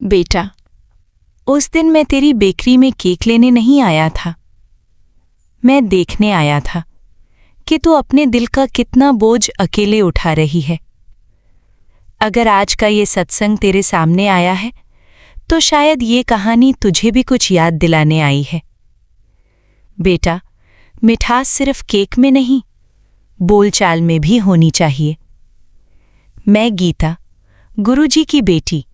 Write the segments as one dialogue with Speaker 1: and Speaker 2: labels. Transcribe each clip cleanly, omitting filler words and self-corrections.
Speaker 1: बेटा, उस दिन मैं तेरी बेकरी में केक लेने नहीं आया था। मैं देखने आया था कि तू अपने दिल का कितना बोझ अकेले उठा रही है। अगर आज का ये सत्संग तेरे सामने आया है तो शायद ये कहानी तुझे भी कुछ याद दिलाने आई है। बेटा, मिठास सिर्फ केक में नहीं, बोलचाल में भी होनी चाहिए। मैं गीता, गुरुजी की बेटी,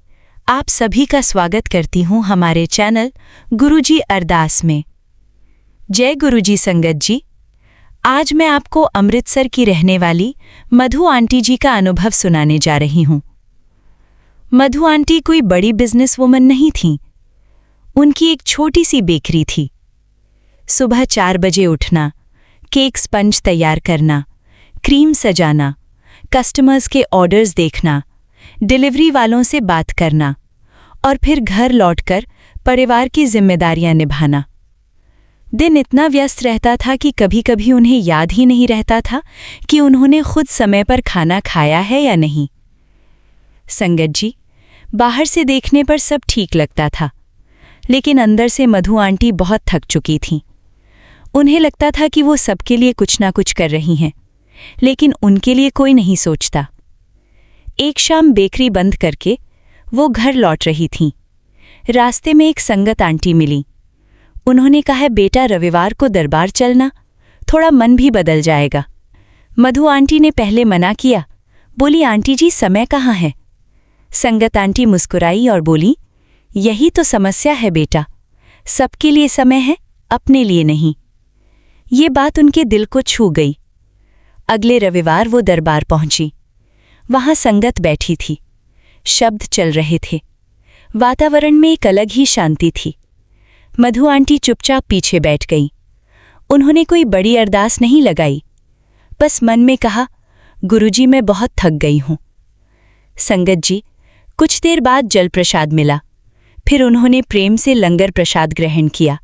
Speaker 1: आप सभी का स्वागत करती हूं हमारे चैनल गुरुजी अरदास में। जय गुरुजी संगत जी। आज मैं आपको अमृतसर की रहने वाली मधु आंटी जी का अनुभव सुनाने जा रही हूं। मधु आंटी कोई बड़ी बिजनेस वुमन नहीं थीं। उनकी एक छोटी सी बेकरी थी। सुबह 4 बजे उठना, केक स्पंज तैयार करना, क्रीम सजाना, कस्टमर्स के ऑर्डर्स देखना, डिलीवरी वालों से बात करना और फिर घर लौटकर परिवार की जिम्मेदारियां निभाना। दिन इतना व्यस्त रहता था कि कभी-कभी उन्हें याद ही नहीं रहता था कि उन्होंने खुद समय पर खाना खाया है या नहीं। संगत जी, बाहर से देखने पर सब ठीक लगता था, लेकिन अंदर से मधु आंटी बहुत थक चुकी थीं। उन्हें लगता था कि वो सबके लिए कुछ ना कुछ कर रही हैं, लेकिन उनके लिए कोई नहीं सोचता। एक शाम बेकरी बंद करके वो घर लौट रही थीं। रास्ते में एक संगत आंटी मिली। उन्होंने कहा, बेटा, रविवार को दरबार चलना, थोड़ा मन भी बदल जाएगा। मधु आंटी ने पहले मना किया, बोली, आंटी जी, समय कहाँ है? संगत आंटी मुस्कुराई और बोली, यही तो समस्या है बेटा, सबके लिए समय है, अपने लिए नहीं। ये बात उनके दिल को छू गई। अगले रविवार वो दरबार पहुंची। वहां संगत बैठी थी, शब्द चल रहे थे, वातावरण में एक अलग ही शांति थी। मधु आंटी चुपचाप पीछे बैठ गई। उन्होंने कोई बड़ी अरदास नहीं लगाई, बस मन में कहा, गुरुजी, मैं बहुत थक गई हूं। संगत जी, कुछ देर बाद जल प्रसाद मिला। फिर उन्होंने प्रेम से लंगर प्रसाद ग्रहण किया।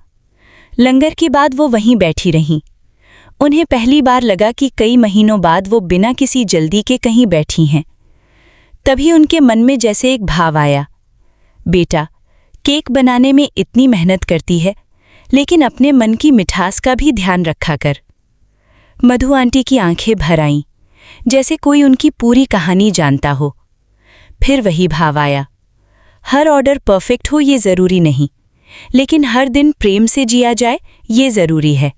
Speaker 1: लंगर के बाद वो वहीं बैठी रहीं। उन्हें पहली बार लगा कि कई महीनों बाद वो बिना किसी जल्दी के कहीं बैठी हैं। तभी उनके मन में जैसे एक भाव आया, बेटा, केक बनाने में इतनी मेहनत करती है, लेकिन अपने मन की मिठास का भी ध्यान रखा कर। मधु आंटी की आंखें भर आईं, जैसे कोई उनकी पूरी कहानी जानता हो। फिर वही भाव आया, हर ऑर्डर परफेक्ट हो ये जरूरी नहीं, लेकिन हर दिन प्रेम से जिया जाए ये जरूरी है।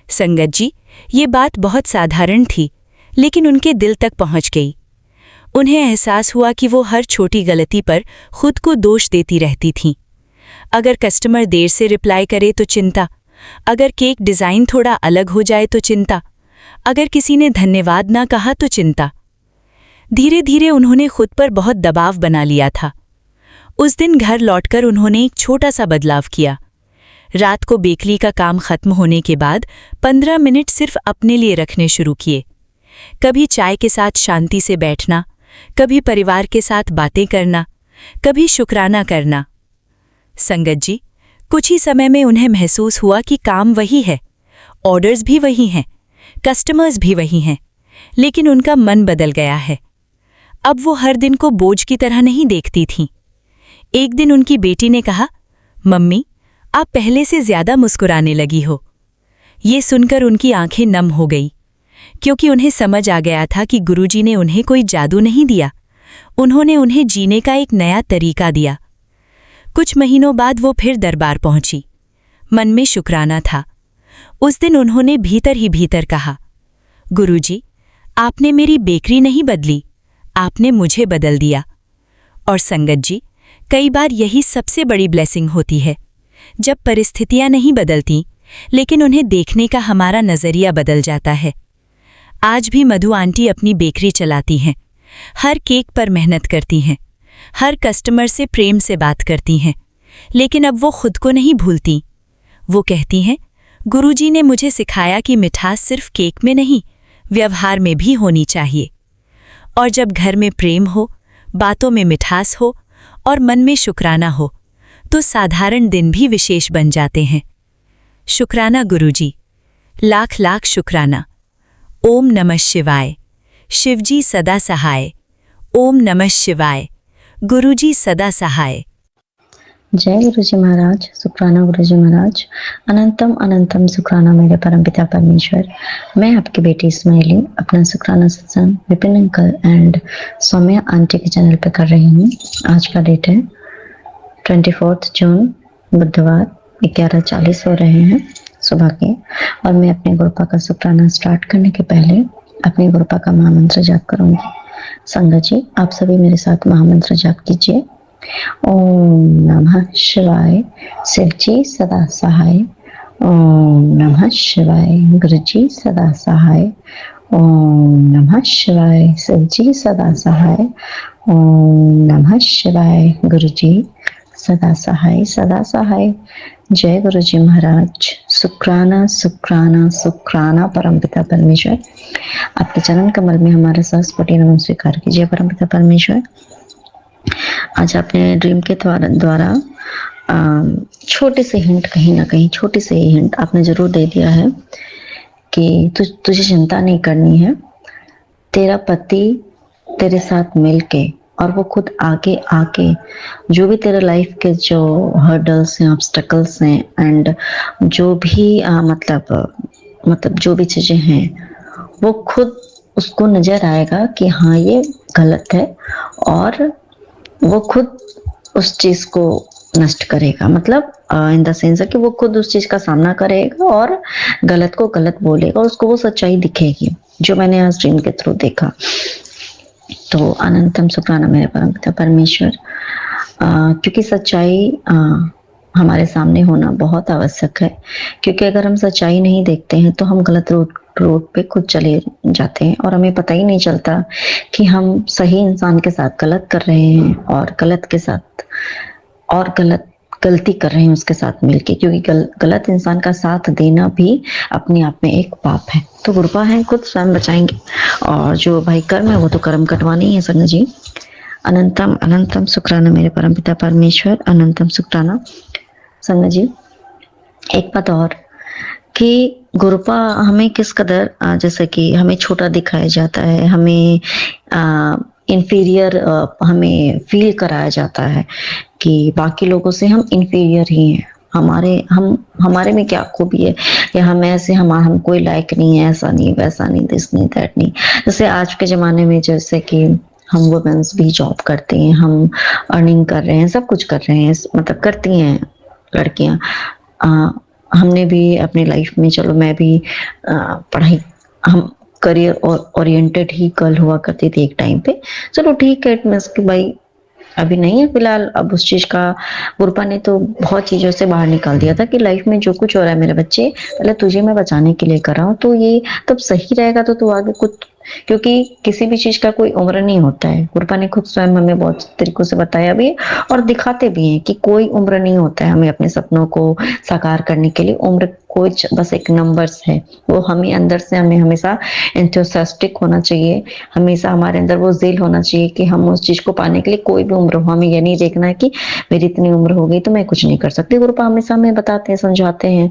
Speaker 1: संगत जी, ये बात बहुत साधारण थी, लेकिन उनके दिल तक पहुंच गई। उन्हें एहसास हुआ कि वो हर छोटी गलती पर खुद को दोष देती रहती थीं। अगर कस्टमर देर से रिप्लाई करे तो चिंता, अगर केक डिज़ाइन थोड़ा अलग हो जाए तो चिंता, अगर किसी ने धन्यवाद ना कहा तो चिंता। धीरे धीरे उन्होंने खुद पर बहुत दबाव बना लिया था। उस दिन घर लौटकर उन्होंने एक छोटा सा बदलाव किया। रात को बेकरी का काम खत्म होने के बाद 15 मिनट सिर्फ अपने लिए रखने शुरू किए। कभी चाय के साथ शांति से बैठना, कभी परिवार के साथ बातें करना, कभी शुक्राना करना। संगत जी, कुछ ही समय में उन्हें महसूस हुआ कि काम वही है, ऑर्डर्स भी वही हैं, कस्टमर्स भी वही हैं, लेकिन उनका मन बदल गया है। अब वो हर दिन को बोझ की तरह नहीं देखती थीं। एक दिन उनकी बेटी ने कहा, मम्मी, आप पहले से ज्यादा मुस्कुराने लगी हो। ये सुनकर उनकी आंखें नम हो गई, क्योंकि उन्हें समझ आ गया था कि गुरुजी ने उन्हें कोई जादू नहीं दिया, उन्होंने उन्हें जीने का एक नया तरीका दिया। कुछ महीनों बाद वो फिर दरबार पहुंची। मन में शुक्राना था। उस दिन उन्होंने भीतर ही भीतर कहा, गुरुजी, आपने मेरी बेकरी नहीं बदली, आपने मुझे बदल दिया। और संगत जी, कई बार यही सबसे बड़ी ब्लेसिंग होती है, जब परिस्थितियां नहीं बदलती, लेकिन उन्हें देखने का हमारा नजरिया बदल जाता है। आज भी मधु आंटी अपनी बेकरी चलाती हैं, हर केक पर मेहनत करती हैं, हर कस्टमर से प्रेम से बात करती हैं, लेकिन अब वो खुद को नहीं भूलती। वो कहती हैं, गुरुजी ने मुझे सिखाया कि मिठास सिर्फ केक में नहीं, व्यवहार में भी होनी चाहिए। और जब घर में प्रेम हो, बातों में मिठास हो और मन में शुक्राना हो, तो साधारण दिन भी विशेष बन जाते हैं। शुक्राना गुरुजी, लाख लाख शुक्राना। ओम नमः शिवाय। शिवजी सदा सहाय। ओम नमः शिवाय। गुरुजी सदा सहाय।
Speaker 2: जय गुरु जी महाराज, शुक्राना गुरु जी महाराज। अनंतम अनंतम शुक्राना मेरे परमपिता परमेश्वर। मैं आपकी बेटी इस्माइली अपना शुक्राना सत्संग Vipin uncle and Saumya aunty के चैनल पे कर रही हूँ। आज का डेट है 24 जून, बुधवार, 11:40 हो रहे हैं सुबह के। और मैं अपने गुरुपा का शुक्राना स्टार्ट करने के पहले अपने गुरुपा का महामंत्र जाप करूंगी। संगत जी, आप सभी मेरे साथ महामंत्र जाप कीजिए। ओम नमः शिवाय। शिव जी सदा सहाय। ओम नमः शिवाय। गुरु जी सदा सहाय। ओम नमः शिवाय। शिव जी सदा सहाय। ओम नमः शिवाय। गुरु जी सदा सहाय, सदा सहाय। जय गुरु जी महाराज। शुक्राना शुक्राना शुक्राना परमपिता परमेश्वर। आपके चरण कमल में हमारा सहस्र नमन स्वीकार कीजिए परमपिता परमेश्वर। आज आपने ड्रीम के द्वारा छोटे से हिंट, कहीं ना कहीं छोटी से ही हिंट आपने जरूर दे दिया है कि तुझे चिंता नहीं करनी है। तेरा पति तेरे साथ मिलके और वो खुद आगे आके जो भी तेरे लाइफ के जो हर्डल्स हैं, ऑब्स्टेकल्स हैं एंड जो भी मतलब जो भी चीजें हैं, वो खुद उसको नजर आएगा कि हाँ ये गलत है और वो खुद उस चीज को नष्ट करेगा। मतलब इन द सेंस कि वो खुद उस चीज का सामना करेगा और गलत को गलत बोलेगा, उसको वो सच्चाई दिखेगी जो मैंने आज ड्रीम के थ्रू देखा। तो अनंतम शुक्राना मेरे परमपिता परमेश्वर। क्योंकि सच्चाई हमारे सामने होना बहुत आवश्यक है, क्योंकि अगर हम सच्चाई नहीं देखते हैं तो हम गलत रोड पे खुद चले जाते हैं और हमें पता ही नहीं चलता कि हम सही इंसान के साथ गलत कर रहे हैं और गलत के साथ और गलती कर रहे हैं उसके साथ मिलके, क्योंकि गलत इंसान का साथ देना भी अपने आप में एक पाप है। तो गुरुपा है खुद स्वयं बचाएंगे और जो भाई कर्म है वो तो कर्म कटवाने ही है संग जी। अनंतम अनंतम शुक्राना मेरे परमपिता परमेश्वर। अनंतम शुक्राना संग जी। एक बात और कि गुरुपा हमें किस कदर जैसे कि हमें छोटा दिखाया जाता है, हमें इंफीरियर हमें फील कराया जाता है कि बाकी लोगों से हम इंफीरियर ही हैं। हमारे में क्या खूबी है या हम ऐसे हम कोई लायक नहीं है, ऐसा नहीं वैसा नहीं, दिस नहीं दैट नहीं। जैसे आज के जमाने में जैसे कि हम वुमेन्स भी जॉब करते हैं, हम अर्निंग कर रहे हैं, सब कुछ कर रहे हैं, मतलब करती हैं लड़कियां। हमने भी अपनी लाइफ में, चलो मैं भी पढ़ाई, हम करियर ओरिएंटेड ही गर्ल हुआ करती थी एक टाइम पे। चलो ठीक है, मीन्स कि भाई अभी नहीं है फिलहाल। अब उस चीज का गुरुपा ने तो बहुत चीजों से बाहर निकाल दिया था कि लाइफ में जो कुछ हो रहा है मेरे बच्चे, पहले तुझे मैं बचाने के लिए कर रहा हूँ, तो ये तब सही रहेगा तो तू आगे कुछ, क्योंकि किसी भी चीज का कोई उम्र नहीं होता है। गुरुपा ने खुद स्वयं हमें बहुत तरीकों से बताया भी और दिखाते भी हैं कि कोई उम्र नहीं होता है हमें अपने सपनों को साकार करने के लिए। उम्र कुछ बस एक नंबर्स है। वो हमें अंदर से हमें हमेशा एंथुसियास्टिक होना चाहिए, हमेशा हमारे अंदर वो ज़िल होना चाहिए कि हम उस चीज को पाने के लिए कोई भी उम्र हो, हमें ये नहीं देखना है कि मेरी इतनी उम्र हो गई तो मैं कुछ नहीं कर सकती। गुरुपा हमेशा हमें बताते हैं, समझाते हैं।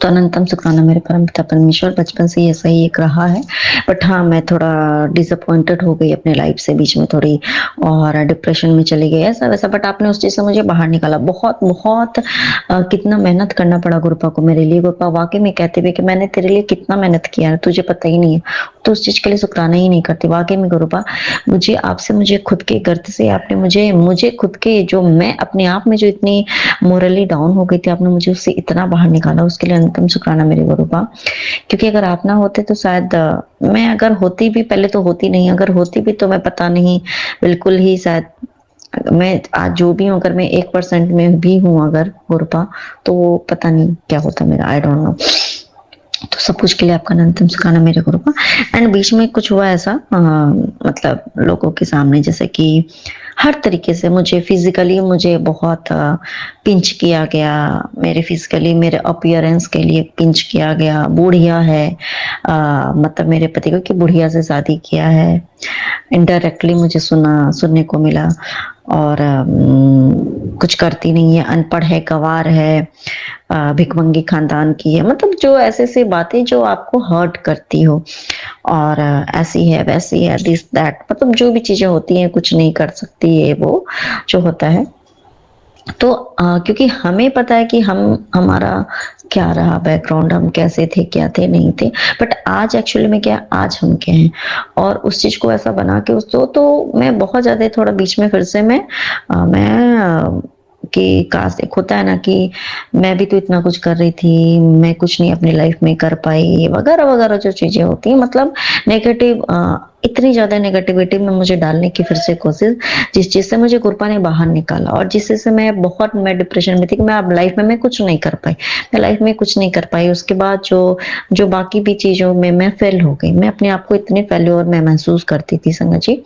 Speaker 2: तो अनंतम शुक्राना मेरे परमपिता परमेश्वर। बचपन से ऐसा ही एक रहा है, बट हाँ मैं थोड़ा डिसअपॉइंटेड हो गई अपने लाइफ से बीच में थोड़ी, और डिप्रेशन में चली गई ऐसा वैसा। बट आपने उस चीज से मुझे बाहर निकाला। बहुत बहुत कितना मेहनत करना पड़ा गुरुपा को मेरे लिए। गुरुपा वाकई में कहते हुए कि मैंने तेरे लिए कितना मेहनत किया है, तुझे पता ही नहीं है, तो उस चीज के लिए शुक्राना ही नहीं करती। वाकई में गुरुपा, मुझे आपसे, मुझे खुद के गर्द से आपने मुझे खुद के जो मैं अपने आप में जो इतनी मोरली डाउन हो गई थी, आपने मुझे उससे इतना बाहर निकाला, उसके लिए अंतम शुक्राना मेरे गुरुपा। क्योंकि अगर आप ना होते तो शायद मैं, अगर होती भी, पहले तो होती नहीं, अगर होती भी तो मैं पता नहीं, बिल्कुल ही शायद मैं आज जो भी हूँ, अगर मैं 1% में भी हूँ अगर गुरुपा, तो वो पता नहीं क्या होता मेरा, आई डोंट नो। तो सब कुछ के लिए आपका अनंतम शुक्राना मेरे गुरुपा। एंड बीच में कुछ हुआ ऐसा, मतलब लोगों के सामने, जैसे कि हर तरीके से मुझे फिजिकली मुझे बहुत पिंच किया गया, मेरे फिजिकली मेरे अपीयरेंस के लिए पिंच किया गया। बुढ़िया है, मतलब मेरे पति को कि बुढ़िया से शादी किया है, इनडायरेक्टली मुझे सुनने को मिला। और कुछ करती नहीं है, अनपढ़ है, गंवार है, भिखमंगी खानदान की है, मतलब जो ऐसे ऐसे बातें जो आपको हर्ट करती हो। और ऐसी है वैसी है, दिस दैट, मतलब जो भी चीजें होती हैं, कुछ नहीं कर सकती, ये वो जो होता है। तो क्योंकि हमें पता है कि हम हमारा क्या रहा बैकग्राउंड, हम कैसे थे, क्या थे, नहीं थे। बट आज एक्चुअली में क्या, आज हम क्या हैं, और उस चीज़ को ऐसा बना के उस तो मैं बहुत ज़्यादा थोड़ा बीच में फिर से मैं कि काश एक होता है ना कि मैं भी तो इतना कुछ कर रही थी, मैं कुछ नहीं अपनी लाइफ में कर पाई, वगैरह-वगैरह जो चीज़ें होती हैं, मतलब नेगेटिव इतनी ज़्यादा नेगेटिविटी में मुझे डालने की फिर से कोशिश, जिस चीज़ से मुझे कृपा ने बाहर निकाला, और जिस चीज़ से मैं डिप्रेशन में थी कि मैं अब लाइफ में मैं कुछ नहीं कर पाई। मैं लाइफ में कुछ नहीं कर पाई, उसके बाद जो जो बाकी भी चीज़ों में मैं फेल हो गई। मैं अपने आप को इतने फेल्योर में महसूस करती थी संगत जी,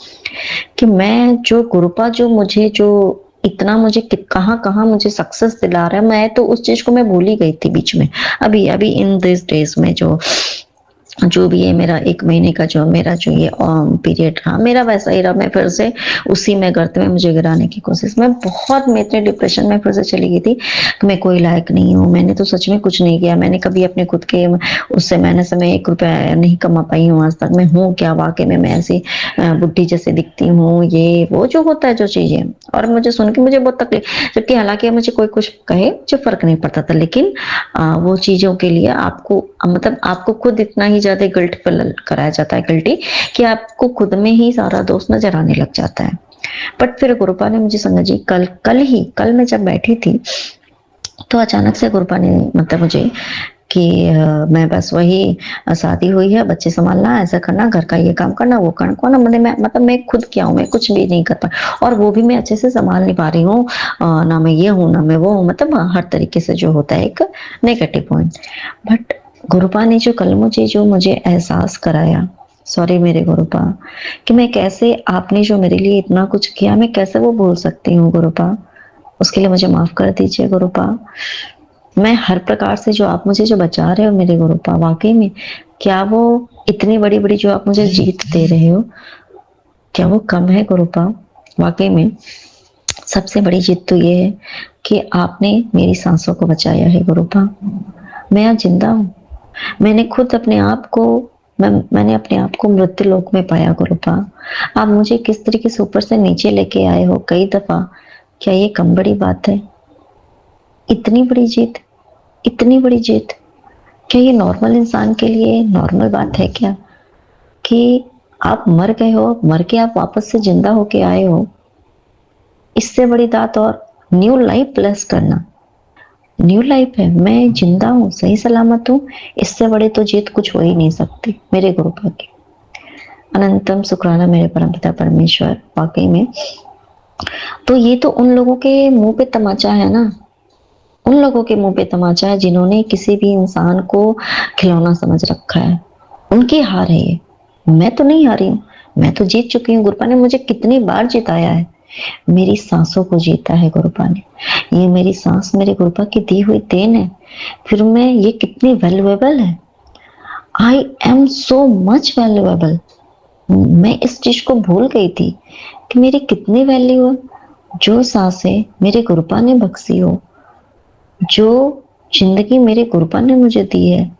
Speaker 2: कि मैं जो कृपा जो मुझे जो इतना मुझे कहाँ-कहाँ मुझे सक्सेस दिला रहा है, मैं तो उस चीज़ को मैं भूल ही गई थी बीच में। अभी इन दिस डेज़ में जो भी है, मेरा 1 महीने का जो मेरा जो ये पीरियड रहा, मेरा वैसा ही रहा। मैं फिर से उसी में गर्त में मुझे गिराने की कोशिश, मैं इतने डिप्रेशन में फिर से चली गई थी कि मैं कोई लायक नहीं हूँ, मैंने तो सच में कुछ नहीं किया, मैंने कभी अपने खुद के उससे मेहनत से मैं 1 रुपया नहीं कमा पाई हूँ आज तक, मैं हूँ क्या वाक़ई में, मैं ऐसी बुड्ढी जैसे दिखती हूँ, ये वो जो होता है जो चीज़ें, और मुझे सुन के मुझे बहुत तकलीफ, जबकि हालाँकि मुझे कोई कुछ कहे मुझे फ़र्क नहीं पड़ता था, लेकिन वो चीज़ों के लिए आपको मतलब आपको खुद इतना ही ज़्यादा गिल्ट फ़ील कराया जाता है, गिल्टी, कि आपको खुद में ही सारा दोष नज़र आने लग जाता है। बट फिर गुरुपा ने मुझे संगत जी कल मैं जब बैठी थी, तो अचानक से गुरुपा ने मतलब मुझे कि मैं बस वही शादी हुई है, बच्चे सँभालना, ऐसा करना, घर का ये काम करना, वो काम करना, मैं मतलब मैं खुद क्या हूँ, मैं कुछ भी नहीं कर पाई, और वो भी मैं अच्छे से सँभाल नहीं पा रही हूँ। ना मैं ये हूँ, ना मैं वो हूँ, मतलब हर तरीके से जो होता है एक नेगेटिव पॉइंट। बट गुरुपा ने जो कल मुझे एहसास कराया, सॉरी मेरे गुरुपा, कि मैं कैसे, आपने जो मेरे लिए इतना कुछ किया, मैं कैसे वो भूल सकती हूँ गुरुपा? उसके लिए मुझे माफ़ कर दीजिए गुरुपा। मैं हर प्रकार से जो आप मुझे जो बचा रहे हो मेरे गुरुपा, वाक़ई में क्या वो इतनी बड़ी-बड़ी जो आप मुझे जीत दे रहे हो, क्या वो कम है गुरुपा? वाक़ई में सबसे बड़ी जीत तो ये है कि आपने मेरी साँसों को बचाया है गुरुपा। मैं आज ज़िंदा हूँ। मैंने खुद अपने आप को मैंने अपने आप को मृत्यु लोक में पाया गुरुपा। आप मुझे किस तरीके से ऊपर से नीचे लेके आए हो कई दफ़ा, क्या ये कम बड़ी बात है? इतनी बड़ी जीत, इतनी बड़ी जीत, क्या ये नॉर्मल इंसान के लिए नॉर्मल बात है क्या? कि आप मर गए हो, मर के आप वापस से ज़िंदा होके आए हो। इससे बड़ी बात, और न्यू लाइफ ब्लेस करना, न्यू लाइफ है, मैं ज़िंदा हूँ, सही सलामत हूँ, इससे बड़ी तो जीत कुछ हो ही नहीं सकती, मेरे गुरुपा की। अनंतम शुक्राना मेरे परमपिता परमेश्वर, वाक़ई में। तो ये तो उन लोगों के मुँह पे तमाचा है ना, उन लोगों के मुँह पे तमाचा है जिन्होंने किसी भी इंसान को खिलौना समझ रखा है। उनकी हार है ये, मैं तो नहीं हारी हूँ, मैं तो जीत चुकी हूँ। गुरुपा ने मुझे कितनी बार जिताया है, मेरी साँसों को जीता है गुरुपा ने। ये मेरी साँस मेरे गुरुपा की दी हुई देन है, फिर मैं ये कितनी वैल्यूएबल है। I am so much valuable. मैं इस चीज़ को भूल गई थी कि मेरी कितनी वैल्यू है। जो साँसें मेरे गुरुपा ने बख्शी हो, जो ज़िंदगी मेरे गुरुपा ने मुझे दी है,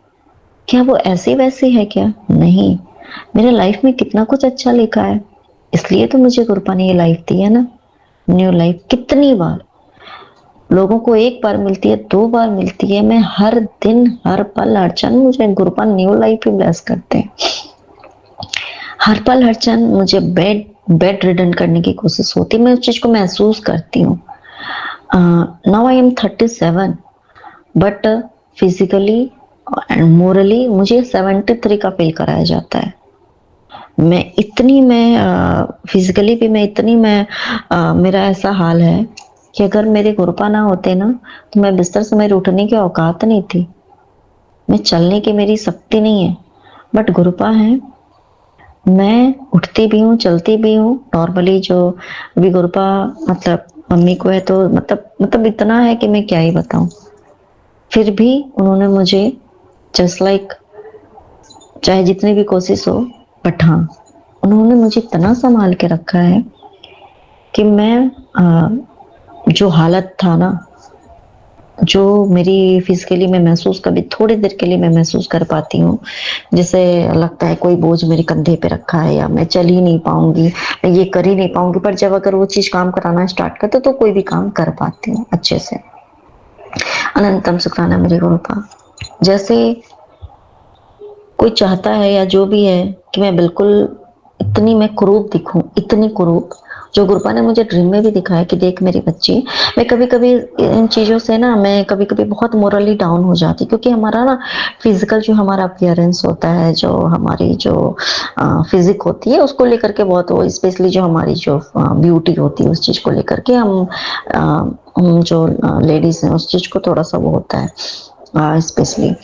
Speaker 2: क्या वो ऐसी-वैसी है क्या? नहीं, मेरे लाइफ में कितना कुछ अच्छा लिखा है, इसलिए तो मुझे गुरुपा ने ये लाइफ दी है ना, न्यू लाइफ। कितनी बार लोगों को 1 बार मिलती है, 2 बार मिलती है, मैं हर दिन, हर पल, हर क्षण मुझे गुरुपा न्यू लाइफ ही ब्लेस करते हैं। हर पल, हर क्षण मुझे बेड रिडन करने की कोशिश होती है, मैं उस चीज़ को महसूस करती हूँ। Now I am 37, but physically and morally मुझे 73 का फ़ील कराया जाता है। फिज़िकली भी मेरा ऐसा हाल है कि अगर मेरे गुरुपा ना होते ना, तो मैं बिस्तर से मेरे उठने की औकात नहीं थी। मैं चलने की मेरी शक्ति नहीं है, बट गुरुपा हैं, मैं उठती भी हूँ, चलती भी हूँ। नॉर्मली जो अभी गुरुपा मतलब मम्मी को है, तो मतलब इतना है कि मैं क्या ही बताऊँ। फिर भी उन्होंने मुझे जस्ट लाइक चाहे जितनी भी कोशिश हो, बट हाँ, उन्होंने मुझे इतना सँभाल के रखा है कि मैं जो हालत था ना, जो मेरी फिजिकली मैं महसूस कभी थोड़ी देर के लिए मैं महसूस कर पाती हूँ, जैसे लगता है कोई बोझ मेरे कंधे पे रखा है या मैं चल ही नहीं पाऊंगी, मैं ये कर ही नहीं पाऊंगी, पर जब अगर वो चीज काम कराना स्टार्ट करते तो कोई भी काम कर पाती हूँ अच्छे से। अनंतम शुक्राना मेरे गुरु का। जैसे कोई चाहता है या जो भी है कि मैं बिल्कुल इतनी मैं कुरूप दिखूं, इतनी कुरूप, जो गुरुपा ने मुझे ड्रीम में भी दिखाया कि देख मेरी बच्ची, मैं कभी कभी इन चीजों से ना मैं कभी कभी बहुत मोरली डाउन हो जाती, क्योंकि हमारा ना फिजिकल जो हमारा अपीयरेंस होता है, जो हमारी जो फिजिक होती है उसको लेकर के बहुत, वो स्पेशली जो हमारी जो ब्यूटी होती है उस चीज को लेकर के हम जो लेडीज हैं उस चीज को थोड़ा सा वो होता है स्पेशली।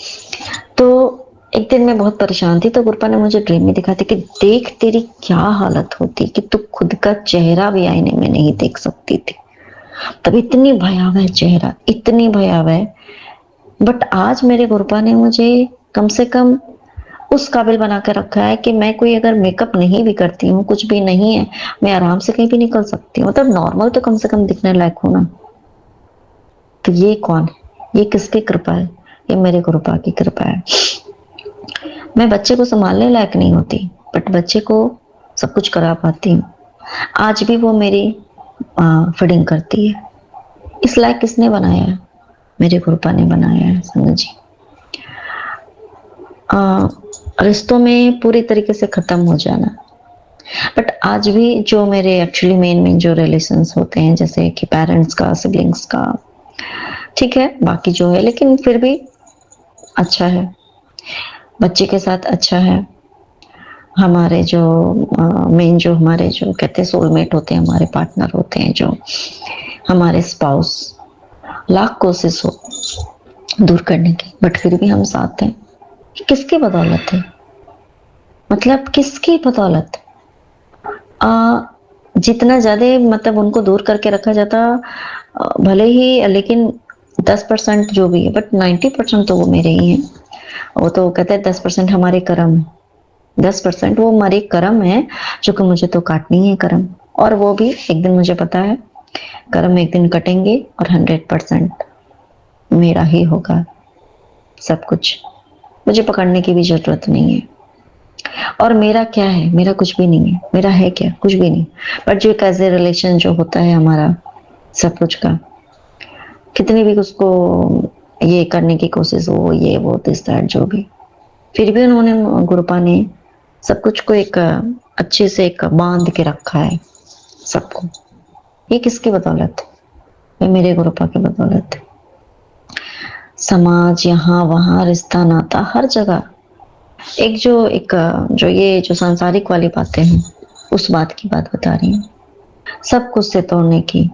Speaker 2: तो एक दिन मैं बहुत परेशान थी, तो गुरपा ने मुझे ड्रीम में दिखाया था कि देख तेरी क्या हालत होती कि तू खुद का चेहरा भी आईने में नहीं देख सकती थी। तब इतनी भयावह चेहरा, इतनी भयावह, बट आज मेरे गुरपा ने मुझे कम से कम उस काबिल बना कर रखा है कि मैं कोई अगर मेकअप नहीं भी करती हूँ, कुछ भी नहीं है, मैं आराम से कहीं भी निकल सकती हूँ, मतलब नॉर्मल तो कम से कम दिखने लायक हूँ ना। तो ये कौन है, ये किसकी कृपा है? ये मेरे गुरुपा की कृपा है। मैं बच्चे को संभालने लायक नहीं होती, बट बच्चे को सब कुछ करा पाती हूँ। आज भी वो मेरी फीडिंग करती है। इस लायक किसने बनाया है? मेरे गुरुपा ने बनाया है संगत जी। रिश्तों में पूरी तरीके से खत्म हो जाना, बट आज भी जो मेरे एक्चुअली मेन मेन जो रिलेशंस होते हैं, जैसे कि पेरेंट्स का, सिबलिंग्स का, ठीक है, बाकी जो है, लेकिन फिर भी अच्छा है, बच्चे के साथ अच्छा है। हमारे जो मेन जो हमारे जो कहते हैं सोलमेट होते हैं, हमारे पार्टनर होते हैं, जो हमारे स्पाउस, लाख कोशिश हो दूर करने की, बट फिर भी हम साथ हैं। किसकी बदौलत है? मतलब किसकी बदौलत? जितना ज्यादा मतलब उनको दूर करके रखा जाता, भले ही, लेकिन 10% जो भी है, बट 90% तो वो मेरे ही हैं। वो तो कहते हैं 10% हमारे कर्म, 10% वो हमारे कर्म है, जो कि मुझे तो काटनी है कर्म, और वो भी एक दिन मुझे पता है कर्म एक दिन कटेंगे और 100% मेरा ही होगा सब कुछ। मुझे पकड़ने की भी जरूरत नहीं है। और मेरा क्या है? मेरा कुछ भी नहीं है। मेरा है क्या? कुछ भी नहीं। बट जो एक एज ए रिलेशन जो होता है हमारा सब कुछ का, कितनी भी उसको ये करने की कोशिश हो, ये वो दिस दैट जो भी, फिर भी उन्होंने, गुरुपा ने सब कुछ को एक अच्छे से एक बांध के रखा है सबको। ये किसकी बदौलत है? ये मेरे गुरुपा की बदौलत है। समाज, यहाँ वहाँ, रिश्ता नाता, हर जगह जो ये जो सांसारिक वाली बातें हैं, उस बात की बात बता रही हूँ, सब कुछ से तोड़ने की,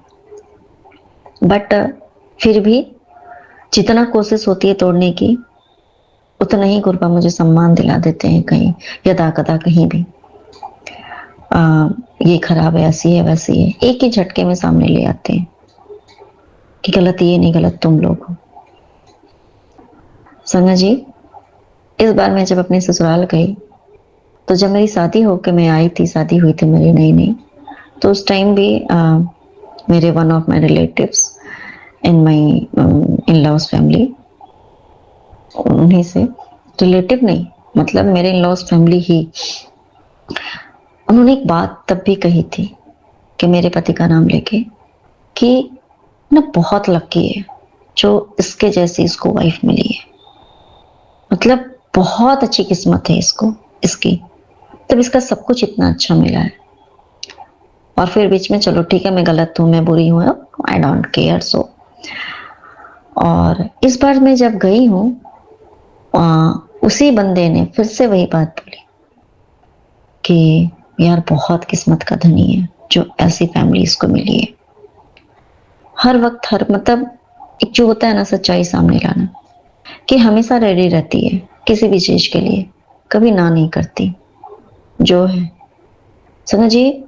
Speaker 2: बट फिर भी जितना कोशिश होती है तोड़ने की, उतना ही गुरुपा मुझे सम्मान दिला देते हैं कहीं यदा कदा कहीं भी। ये खराब है, ऐसी है, वैसी है, एक ही झटके में सामने ले आते हैं कि गलत ये नहीं, गलत तुम लोग हो। संगा जी, इस बार मैं जब अपने ससुराल गई, तो जब मेरी शादी होकर मैं आई थी, शादी हुई थी मेरी नई नई, तो उस टाइम भी मेरे one of my relatives in my in laws family, उन्हीं से, रिलेटिव नहीं, मतलब मेरे इन लॉज फैमिली ही, उन्होंने एक बात तब भी कही थी कि मेरे पति का नाम लेके, कि ना बहुत लकी है जो इसके जैसी इसको वाइफ मिली है, मतलब बहुत अच्छी किस्मत है इसको, इसकी, तब इसका सब कुछ इतना अच्छा मिला है। और फिर बीच में चलो ठीक है, मैं गलत हूं, मैं बुरी हूं, आई डोंट केयर सो। और इस बार मैं जब गई हूं, उसी बंदे ने फिर से वही बात बोली कि यार बहुत किस्मत का धनी है जो ऐसी फैमिली इसको मिली है। हर वक्त, हर मतलब, एक जो होता है ना सच्चाई सामने लाना, कि हमेशा रेडी रहती है किसी भी चीज के लिए, कभी ना नहीं करती जो है। समझिए,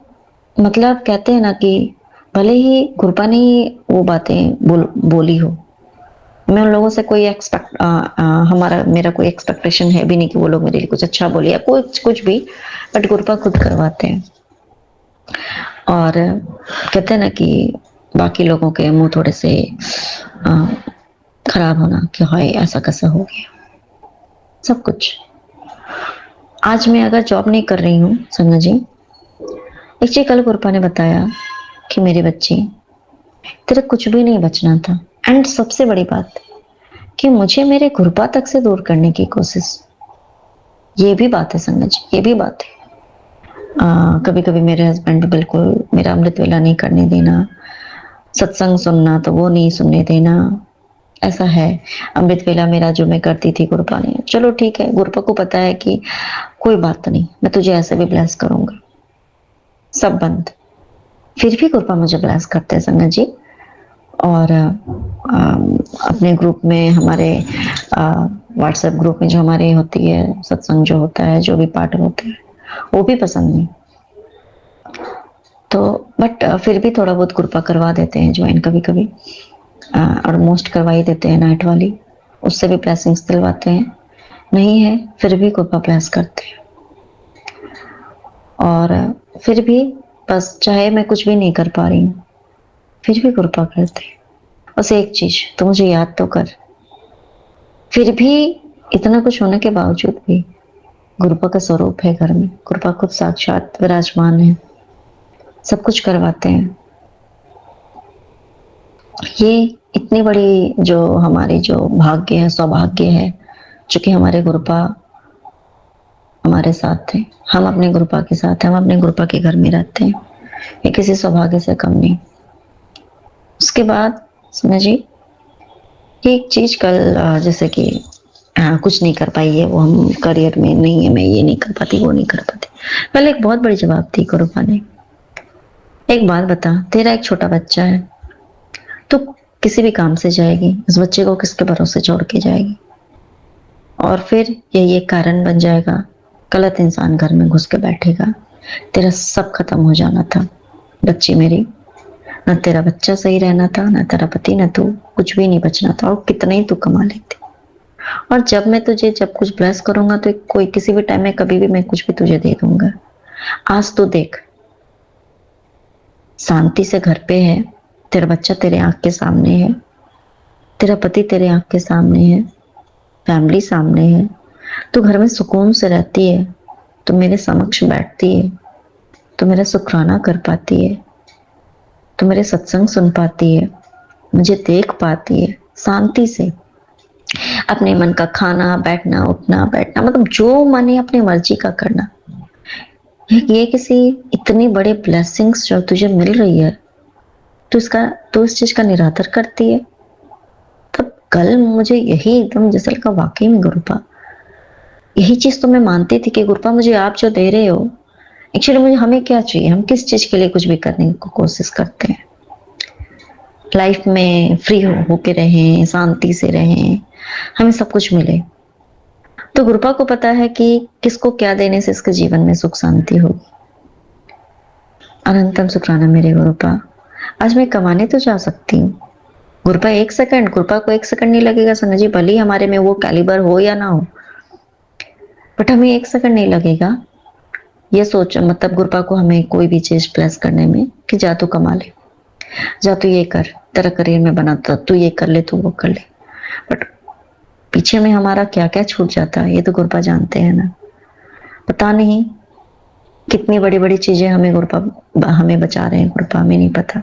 Speaker 2: मतलब कहते हैं ना कि भले ही गुरबा ने ही वो बातें बोली हो, मैं उन लोगों से कोई हमारा मेरा कोई एक्सपेक्टेशन है भी नहीं कि वो लोग मेरे लिए कुछ अच्छा बोले या कुछ कुछ भी, बट गुरबा खुद करवाते हैं। और कहते हैं ना कि बाकी लोगों के मुंह थोड़े से खराब होना कि हाय ऐसा कैसा हो गया, सब कुछ। आज मैं अगर जॉब नहीं कर रही हूँ संगत जी, एक चीज कल गुरपा ने बताया कि मेरे बच्चे, तेरा कुछ भी नहीं बचना था। एंड सबसे बड़ी बात कि मुझे मेरे गुरपा तक से दूर करने की कोशिश, ये भी बात है संगत जी, ये भी बात है। कभी कभी मेरे हस्बैंड बिल्कुल मेरा अमृत वेला नहीं करने देना, सत्संग सुनना तो वो नहीं सुनने देना, ऐसा है। अमृत वेला मेरा जो मैं करती थी गुरपा ने, चलो ठीक है, गुरपा को पता है कि कोई बात नहीं, मैं तुझे ऐसे भी ब्लेस करूंगा, सब बंद। फिर भी गुरपा मुझे ब्लेस करते हैं संगत जी। और अपने ग्रुप में हमारे व्हाट्सएप ग्रुप में जो हमारे होती है सत्संग जो होता है, जो भी पाठ होते हैं, वो भी पसंद नहीं। तो बट फिर भी थोड़ा बहुत कृपा करवा देते हैं ज्वाइन कभी कभी, ऑलमोस्ट करवा ही देते हैं नाइट वाली, उससे भी ब्लेसिंग्स दिलवाते हैं। नहीं है फिर भी कृपा ब्लेस करते हैं। और फिर भी बस चाहे मैं कुछ भी नहीं कर पा रही हूँ, फिर भी कृपा करते हैं। बस एक चीज तो मुझे याद तो कर, फिर भी इतना कुछ होने के बावजूद भी गुरुपा का स्वरूप है घर में, गुरुपा खुद साक्षात विराजमान है, सब कुछ करवाते हैं। ये इतनी बड़ी जो हमारी जो भाग्य है, सौभाग्य है, जो कि हमारे गुरुपा हमारे साथ थे, हम अपने गुरुपा के साथ हैं, हम अपने गुरुपा के घर में रहते हैं, ये किसी सौभाग्य से कम नहीं। उसके बाद समझिए एक चीज कल जैसे कि कुछ नहीं कर पाई है, वो हम करियर में नहीं है, मैं ये नहीं कर पाती, वो नहीं कर पाती। पहले एक बहुत बड़ी जवाब दी गुरुपा ने, एक बात बता, तेरा एक छोटा बच्चा है, तो किसी भी काम से जाएगी, इस बच्चे को किसके भरोसे छोड़ के जाएगी? और फिर यही एक कारण बन जाएगा, गलत इंसान घर में घुस के बैठेगा, तेरा सब खत्म हो जाना था बच्ची मेरी। न तेरा बच्चा सही रहना था, न तेरा पति, न तू, कुछ भी नहीं बचना था, और कितना ही तू कमा लेती। और जब मैं तुझे जब कुछ ब्लेस करूंगा तो कोई किसी भी टाइम में कभी भी मैं कुछ भी तुझे दे दूंगा। आज तो देख, शांति से घर पे है, तेरा बच्चा तेरे आंख के सामने है, तेरा पति तेरे आंख के सामने है, फैमिली सामने है, तू घर में सुकून से रहती है, तू मेरे समक्ष बैठती है, तू मेरा शुक्राना कर पाती है, तू मेरे सत्संग सुन पाती है, मुझे देख पाती है शांति से, अपने मन का खाना, बैठना, उठना, बैठना, मतलब जो मन है अपनी मर्जी का करना। ये किसी इतनी बड़े ब्लेसिंग्स जो तुझे मिल रही है, तो इस चीज का निरादर करती है। तब कल मुझे यही एकदम जैसा लगा, वाकई में गुरुपा, यही चीज तो मैं मानती थी कि गुरुपा मुझे आप जो दे रहे हो, एक्चुअली मुझे हमें क्या चाहिए, हम किस चीज के लिए कुछ भी करने की कोशिश करते हैं, लाइफ में फ्री होके रहें, शांति से रहें, हमें सब कुछ मिले। तो गुरुपा को पता है कि किसको क्या देने से इसके जीवन में सुख शांति होगी। अनंतम शुक्राना मेरे गुरुपा, आज मैं कमाने तो जा सकती हूँ। गुरुपा एक सेकंड, गुरुपा को एक सेकंड नहीं लगेगा संजय जी, भले ही हमारे में वो कैलिबर हो या ना हो, बट हमें एक सेकंड नहीं लगेगा ये सोच, मतलब गुरुपा को हमें कोई भी चीज प्लेस करने में कि जा तू कमा ले, जा तू ये कर, तेरा करियर में बना, तू ये कर ले, तू वो कर ले। बट पीछे में हमारा क्या क्या छूट जाता है ये तो गुरुपा जानते हैं ना। पता नहीं कितनी बड़ी बड़ी चीजें हमें गुरुपा हमें बचा रहे हैं, गुरुपा हमें नहीं पता।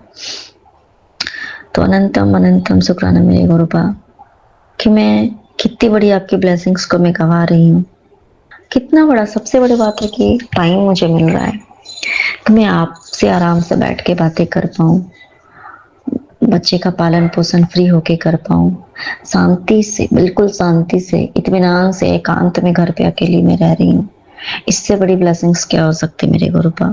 Speaker 2: तो अनंतम अनंतम शुक्राना मेरे गुरुपा कि मैं कितनी बड़ी आपकी ब्लेसिंग्स को मैं गवा रही हूँ। कितना बड़ा, सबसे बड़ी बात है कि टाइम मुझे मिल रहा है कि मैं आपसे आराम से बैठ के बातें कर पाऊँ, बच्चे का पालन पोषण फ्री होके कर पाऊँ, शांति से, बिल्कुल शांति से, इत्मीनान से, एकांत में घर पे अकेली में रह रही हूँ। इससे बड़ी ब्लेसिंग्स क्या हो सकती मेरे गुरुपा?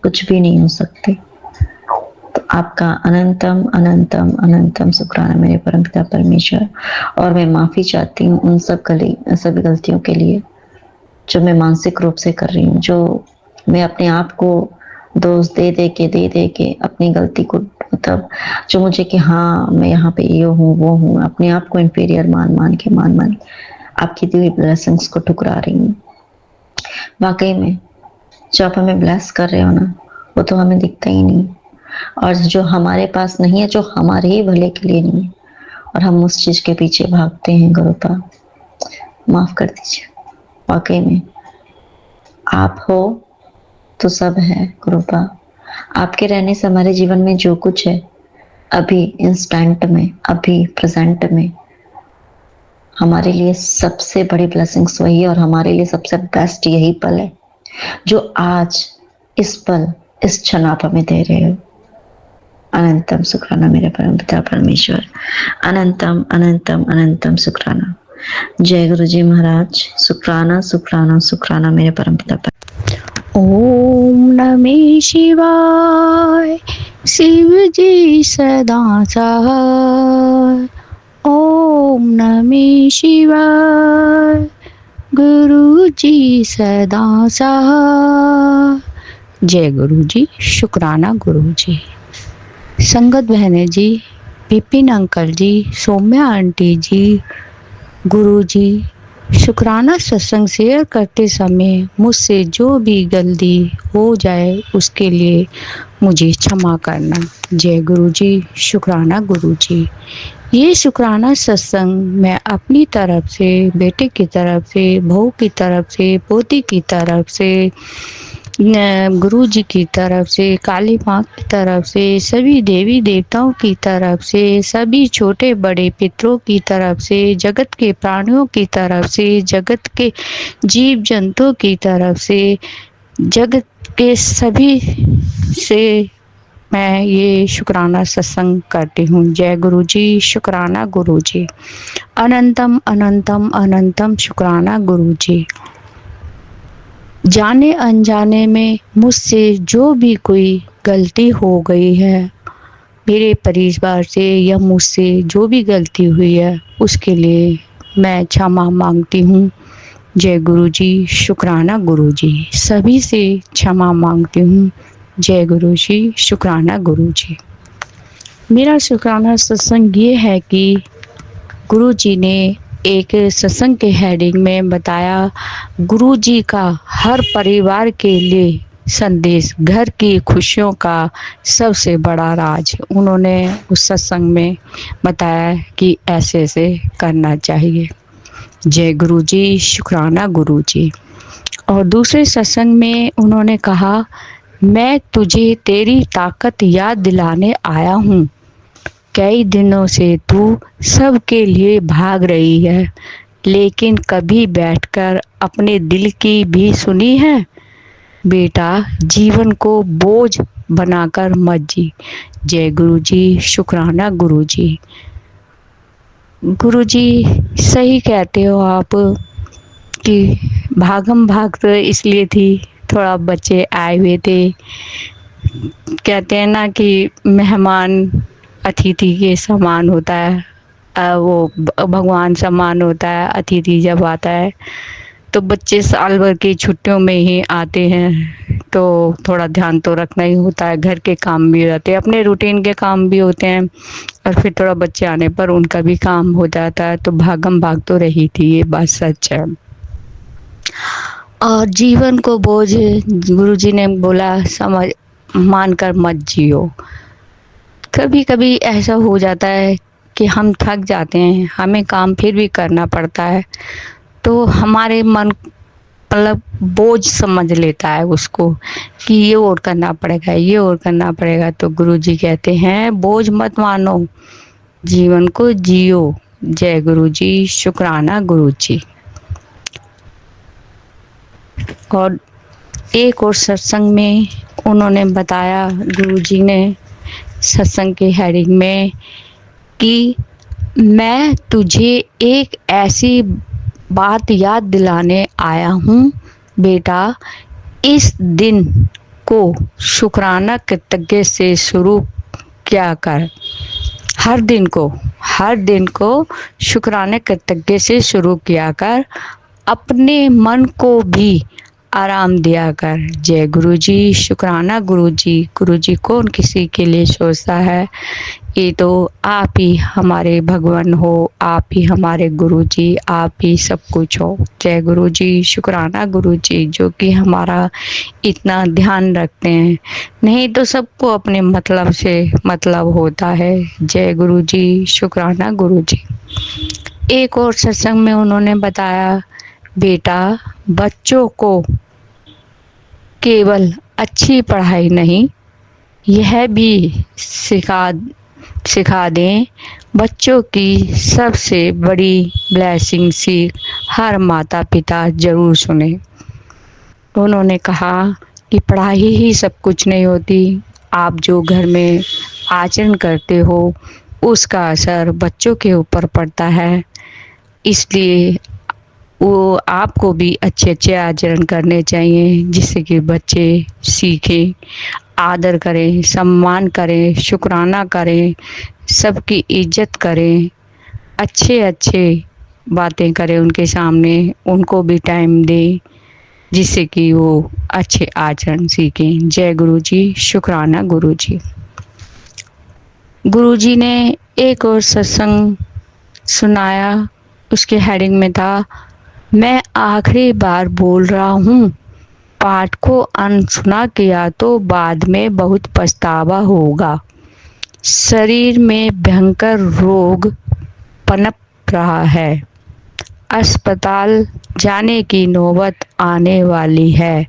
Speaker 2: कुछ भी नहीं हो सकती। तो आपका अनंतम अनंतम अनंतम शुक्राना मेरे परमपिता परमेश्वर। और मैं माफी चाहती हूँ उन सभी गलतियों के लिए जो मैं मानसिक रूप से कर रही हूँ, जो मैं अपने आप को दोष दे दे के अपनी गलती को, मतलब जो मुझे कि हाँ मैं यहाँ पे ये हूँ वो हूँ, अपने आप को इंफीरियर मान के आपकी दी हुई ब्लेसिंग्स को ठुकरा रही हूँ। वाकई में जो आप हमें ब्लेस कर रहे हो ना, वो तो हमें दिखता ही नहीं, और जो हमारे पास नहीं है, जो हमारे ही भले के लिए नहीं है, और हम उस चीज के पीछे भागते हैं। गुरुपा माफ कर दीजिए, वाकई में आप हो तो सब है। गुरुपा आपके रहने से हमारे जीवन में जो कुछ है अभी इंस्टेंट में, अभी प्रेजेंट में, हमारे लिए सबसे बड़ी ब्लेसिंग्स वही है और हमारे लिए सबसे बेस्ट यही पल है जो आज इस पल इस क्षण आप हमें दे रहे हो। अनंतम शुक्राना मेरे परम पिता परमेश्वर, अनंतम अनंतम अनंतम शुक्राना। जय गुरु जी महाराज। शुक्राना शुक्राना शुक्राना मेरे परम पिता
Speaker 3: ओम नमः शिवाय, शिव जी सदा सहाय। ओम नमः शिवाय, गुरु जी सदा सहाय। जय गुरु जी। शुक्राना गुरु जी। संगत बहने जी, विपिन अंकल जी, सौम्या आंटी जी, गुरु जी, शुक्राना सत्संग शेयर करते समय मुझसे जो भी गलती हो जाए उसके लिए मुझे क्षमा करना। जय गुरु जी। शुक्राना गुरु जी। ये शुक्राना सत्संग मैं अपनी तरफ से, बेटे की तरफ से, बहू की तरफ से, पोती की तरफ से, गुरु जी की तरफ से, काली माँ की तरफ से, सभी देवी देवताओं की तरफ से, सभी छोटे बड़े पितरों की तरफ से, जगत के प्राणियों की तरफ से, जगत के जीव जंतुओं की तरफ से, जगत के सभी से मैं ये शुक्राना सत्संग करती हूँ। जय गुरु जी। शुक्राना गुरु जी। अनंतम अनंतम अनंतम शुक्राना गुरु जी। जाने अनजाने में मुझसे जो भी कोई गलती हो गई है, मेरे परिवार से या मुझसे जो भी गलती हुई है उसके लिए मैं क्षमा मांगती हूँ। जय गुरु जी। शुक्राना गुरु जी। सभी से क्षमा मांगती हूँ। जय गुरु जी। शुक्राना गुरु जी। मेरा शुक्राना सत्संग ये है कि गुरु जी ने एक सत्संग के हेडिंग में बताया, गुरु जी का हर परिवार के लिए संदेश, घर की खुशियों का सबसे बड़ा राज। उन्होंने उस सत्संग में बताया कि ऐसे ऐसे करना चाहिए। जय गुरु जी। शुक्राना गुरु जी। और दूसरे सत्संग में उन्होंने कहा, मैं तुझे तेरी ताकत याद दिलाने आया हूँ। कई दिनों से तू सबके लिए भाग रही है, लेकिन कभी बैठकर अपने दिल की भी सुनी है? बेटा, जीवन को बोझ बनाकर मत जी। जय गुरु जी। शुक्राना गुरु जी। गुरु जी सही कहते हो आप कि भागम भाग तो इसलिए थी, थोड़ा बच्चे आए हुए थे। कहते हैं ना कि मेहमान अतिथि के समान होता है, वो भगवान समान होता है। अतिथि जब आता है तो बच्चे साल भर की छुट्टियों में ही आते हैं, तो थोड़ा ध्यान तो रखना ही होता है। घर के काम भी रहते हैं, अपने रूटीन के काम भी होते हैं, और फिर थोड़ा बच्चे आने पर उनका भी काम हो जाता है। तो भागम भाग तो रही थी, ये बात सच है। और जीवन को बोझ, गुरुजी ने बोला, समझ मानकर मत जियो। कभी कभी ऐसा हो जाता है कि हम थक जाते हैं, हमें काम फिर भी करना पड़ता है, तो हमारे मन मतलब बोझ समझ लेता है उसको कि ये और करना पड़ेगा, ये और करना पड़ेगा। तो गुरुजी कहते हैं, बोझ मत मानो, जीवन को जियो। जय गुरु जी। शुक्राना गुरु जी। और एक और सत्संग में उन्होंने बताया, गुरुजी ने सत्संग के हेडिंग में, कि मैं तुझे एक ऐसी बात याद दिलाने आया हूँ बेटा, इस दिन को शुक्राना कृतज्ञ से शुरू किया कर। हर दिन को शुक्राने कृतज्ञ से शुरू किया कर। अपने मन को भी आराम दिया कर। जय गुरु जी, शुक्राना गुरु जी। गुरु जी कौन किसी के लिए सोचता है, ये तो आप ही हमारे भगवान हो, आप ही हमारे गुरु जी, आप ही सब कुछ हो। जय गुरु जी, शुक्राना गुरु जी, जो कि हमारा इतना ध्यान रखते हैं। नहीं तो सबको अपने मतलब से मतलब होता है। जय गुरु जी, शुक्राना गुरु जी। एक और सत्संग में उन्होंने बताया, बेटा बच्चों को केवल अच्छी पढ़ाई नहीं, यह भी सिखा दें। बच्चों की सबसे बड़ी ब्लेसिंग सीख हर माता पिता जरूर सुने। उन्होंने कहा कि पढ़ाई ही सब कुछ नहीं होती, आप जो घर में आचरण करते हो उसका असर बच्चों के ऊपर पड़ता है। इसलिए वो आपको भी अच्छे अच्छे आचरण करने चाहिए, जिससे कि बच्चे सीखें, आदर करें, सम्मान करें, शुक्राना करें, सबकी इज्जत करें, अच्छे अच्छे बातें करें उनके सामने, उनको भी टाइम दें, जिससे कि वो अच्छे आचरण सीखें। जय गुरु जी, शुक्राना गुरु जी। गुरु जी ने एक और सत्संग सुनाया, उसके हेडिंग में था, मैं आखिरी बार बोल रहा हूँ, पाठ को अनसुना किया तो बाद में बहुत पछतावा होगा। शरीर में भयंकर रोग पनप रहा है, अस्पताल जाने की नौबत आने वाली है।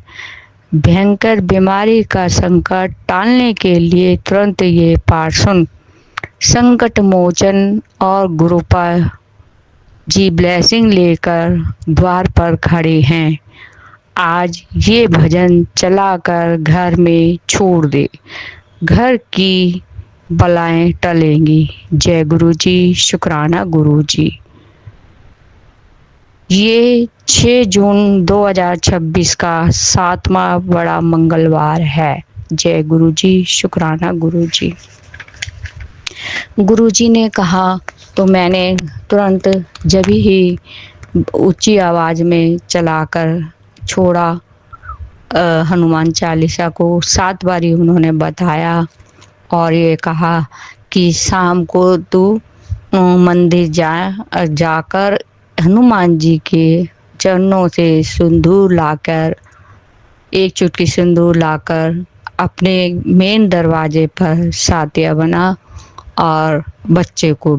Speaker 3: भयंकर बीमारी का संकट टालने के लिए तुरंत ये पाठ सुन। संकट मोचन और गुरुपा जी ब्लेसिंग लेकर द्वार पर खड़े हैं। आज ये भजन चलाकर घर में छोड़ दे, घर की बलाएं टलेंगी। जय गुरु जी, शुक्राना गुरु जी। ये 6 जून 2026 का 7वां बड़ा मंगलवार है। जय गुरु जी, शुक्राना गुरु जी। गुरु जी ने कहा तो मैंने तुरंत जब ही ऊंची आवाज में चलाकर छोड़ा। हनुमान चालीसा को 7 बारी उन्होंने बताया और ये कहा कि शाम को तू मंदिर जाकर हनुमान जी के चरणों से सिंदूर लाकर, एक चुटकी सिंदूर लाकर अपने मेन दरवाजे पर सातिया बना और बच्चों को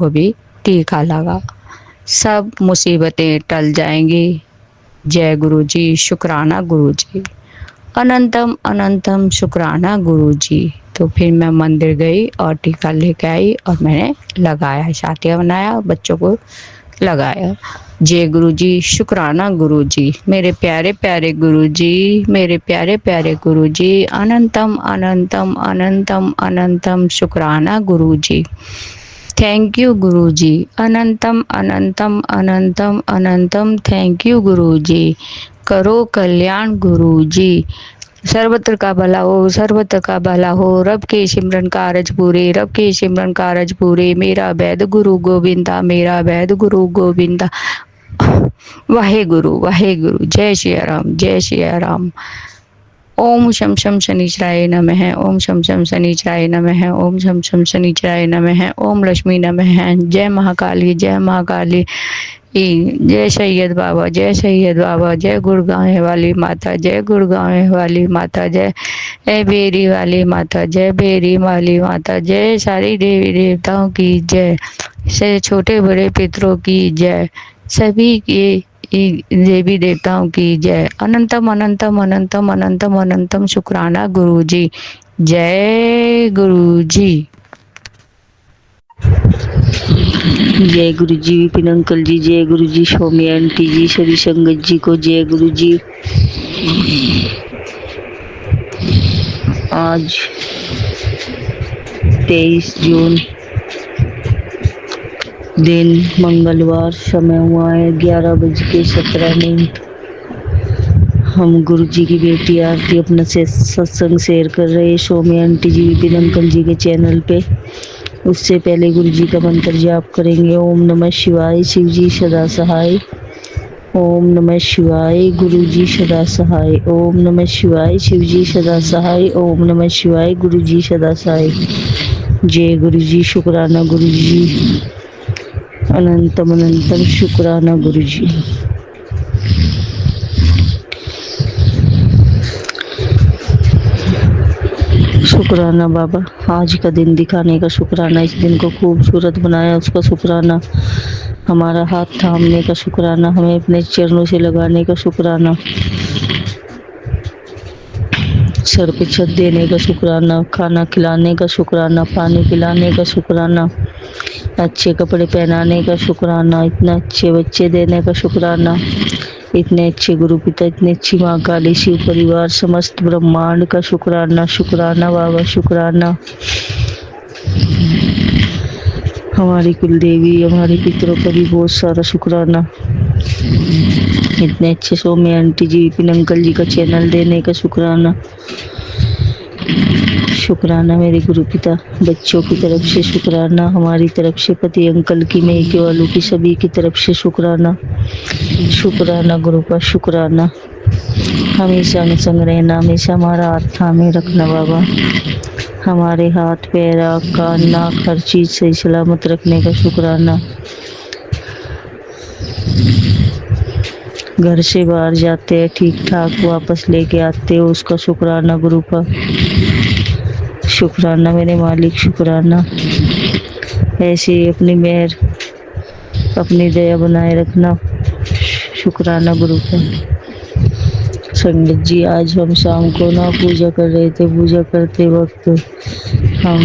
Speaker 3: भी टीका लगा, सब मुसीबतें टल जाएंगी। जय गुरु जी, शुक्राना गुरु जी। अनंतम अनंतम शुक्राना गुरु जी। तो फिर मैं मंदिर गई और टीका लेके आई और मैंने लगाया, सातिया बनाया, बच्चों को लगाया। जय गुरु जी, शुक्राना गुरु जी। मेरे प्यारे प्यारे गुरु जी, मेरे प्यारे प्यारे गुरु जी, अनंतम अनंतम अनंतम अनंतम शुक्राना गुरु जी। Thank you Guru ji, अनंतम अनंतम अनंतम अनंतम thank you गुरु जी। करो कल्याण गुरु जी। सर्वत्र का भला हो, सर्वत्र का भला हो, रब के सिमरन कारज पूरे, रब के सिमरन कारज पूरे। मेरा वैद गुरु गोविंदा, मेरा वैद गुरु गोविंदा। वाहे गुरु वाहे गुरु। जय श्री राम, जय श्री राम। ओम शम शम शनिचराय नमः, ओम शम शम शनिचराय नमः, ओम शम शम शनिचराय नमः, ओम लक्ष्मी नमः। जय महाकाली, जय महाकाली। जय सैयद बाबा, जय सैयद बाबा, जय गुड़गांव वाली माता, जय गुड़गांव वाली माता, जय बेरी वाली माता, जय बेरी वाली माता, जय सारी देवी देवताओं की जय, से छोटे बड़े पितरों की जय, सभी के देवी देवताओं की जय। अनंतम अनंतम अनंतम अनंतम अनंतम शुक्राना गुरु जी। जय गुरु जी।
Speaker 4: जय गुरु जी, विपिन अंकल जी, जय गुरु जी, सौम्या आंटी जी, सभी संगत जी को जय गुरु जी। आज 23 जून दिन मंगलवार, समय हुआ है 11:17। हम गुरु जी की बेटी आरती अपना सत्संग शेयर कर रहे हैं सौम्या आंटी जी, विपिन अंकल जी के चैनल पे। उससे पहले गुरु जी का मंत्र जाप करेंगे। ओम नमः शिवाय, शिव जी सदा सहाय। ओम नमः शिवाय। गुरु जी सदा सहाय। ओम नमः शिवाय। शिव जी सदा सहाय। ओम नमः शिवाय। गुरु जी सदा सहाय। जय गुरु जी। शुक्राना गुरु जी। अनंतम अनंतम शुक्राना गुरु जी। शुक्राना बाबा, आज का दिन दिखाने का शुक्राना, इस दिन को खूबसूरत बनाया उसका शुक्राना, हमारा हाथ थामने का शुक्राना, हमें अपने चरणों से लगाने का शुक्राना, सर पे छत देने का शुक्राना, खाना खिलाने का शुक्राना, पानी पिलाने का शुक्राना, अच्छे कपड़े पहनाने का शुक्राना, इतने अच्छे बच्चे देने का शुक्राना, इतने अच्छे गुरु पिता, इतनी अच्छी माँ काली, शिव परिवार, समस्त ब्रह्मांड का शुक्राना। शुक्राना बाबा, शुक्राना। हमारी कुल देवी, हमारे पितरों का भी बहुत सारा शुक्राना। इतने अच्छे सौम्य आंटी जी, विपिन अंकल जी का चैनल देने का शुक्राना। शुक्राना मेरे गुरु पिता, बच्चों की तरफ से शुक्राना, हमारी तरफ से, पति अंकल की, मेके वालों की, सभी की तरफ से शुक्राना। शुक्राना गुरु का, शुक्राना। हमेशा में संग रहना, हमेशा हमारा हाथ थामे रखना बाबा, हमारे हाथ पैर आँख कान नाक हर चीज सही सलामत रखने का शुक्राना। घर से बाहर जाते हैं ठीक ठाक वापस लेके आते हो, उसका शुक्राना गुरु का। शुक्राना मेरे मालिक, शुक्राना। ऐसे ही अपनी मेहर, अपनी दया बनाए रखना, शुक्राना गुरु का। संगत जी, आज हम शाम को ना पूजा कर रहे थे, पूजा करते वक्त हम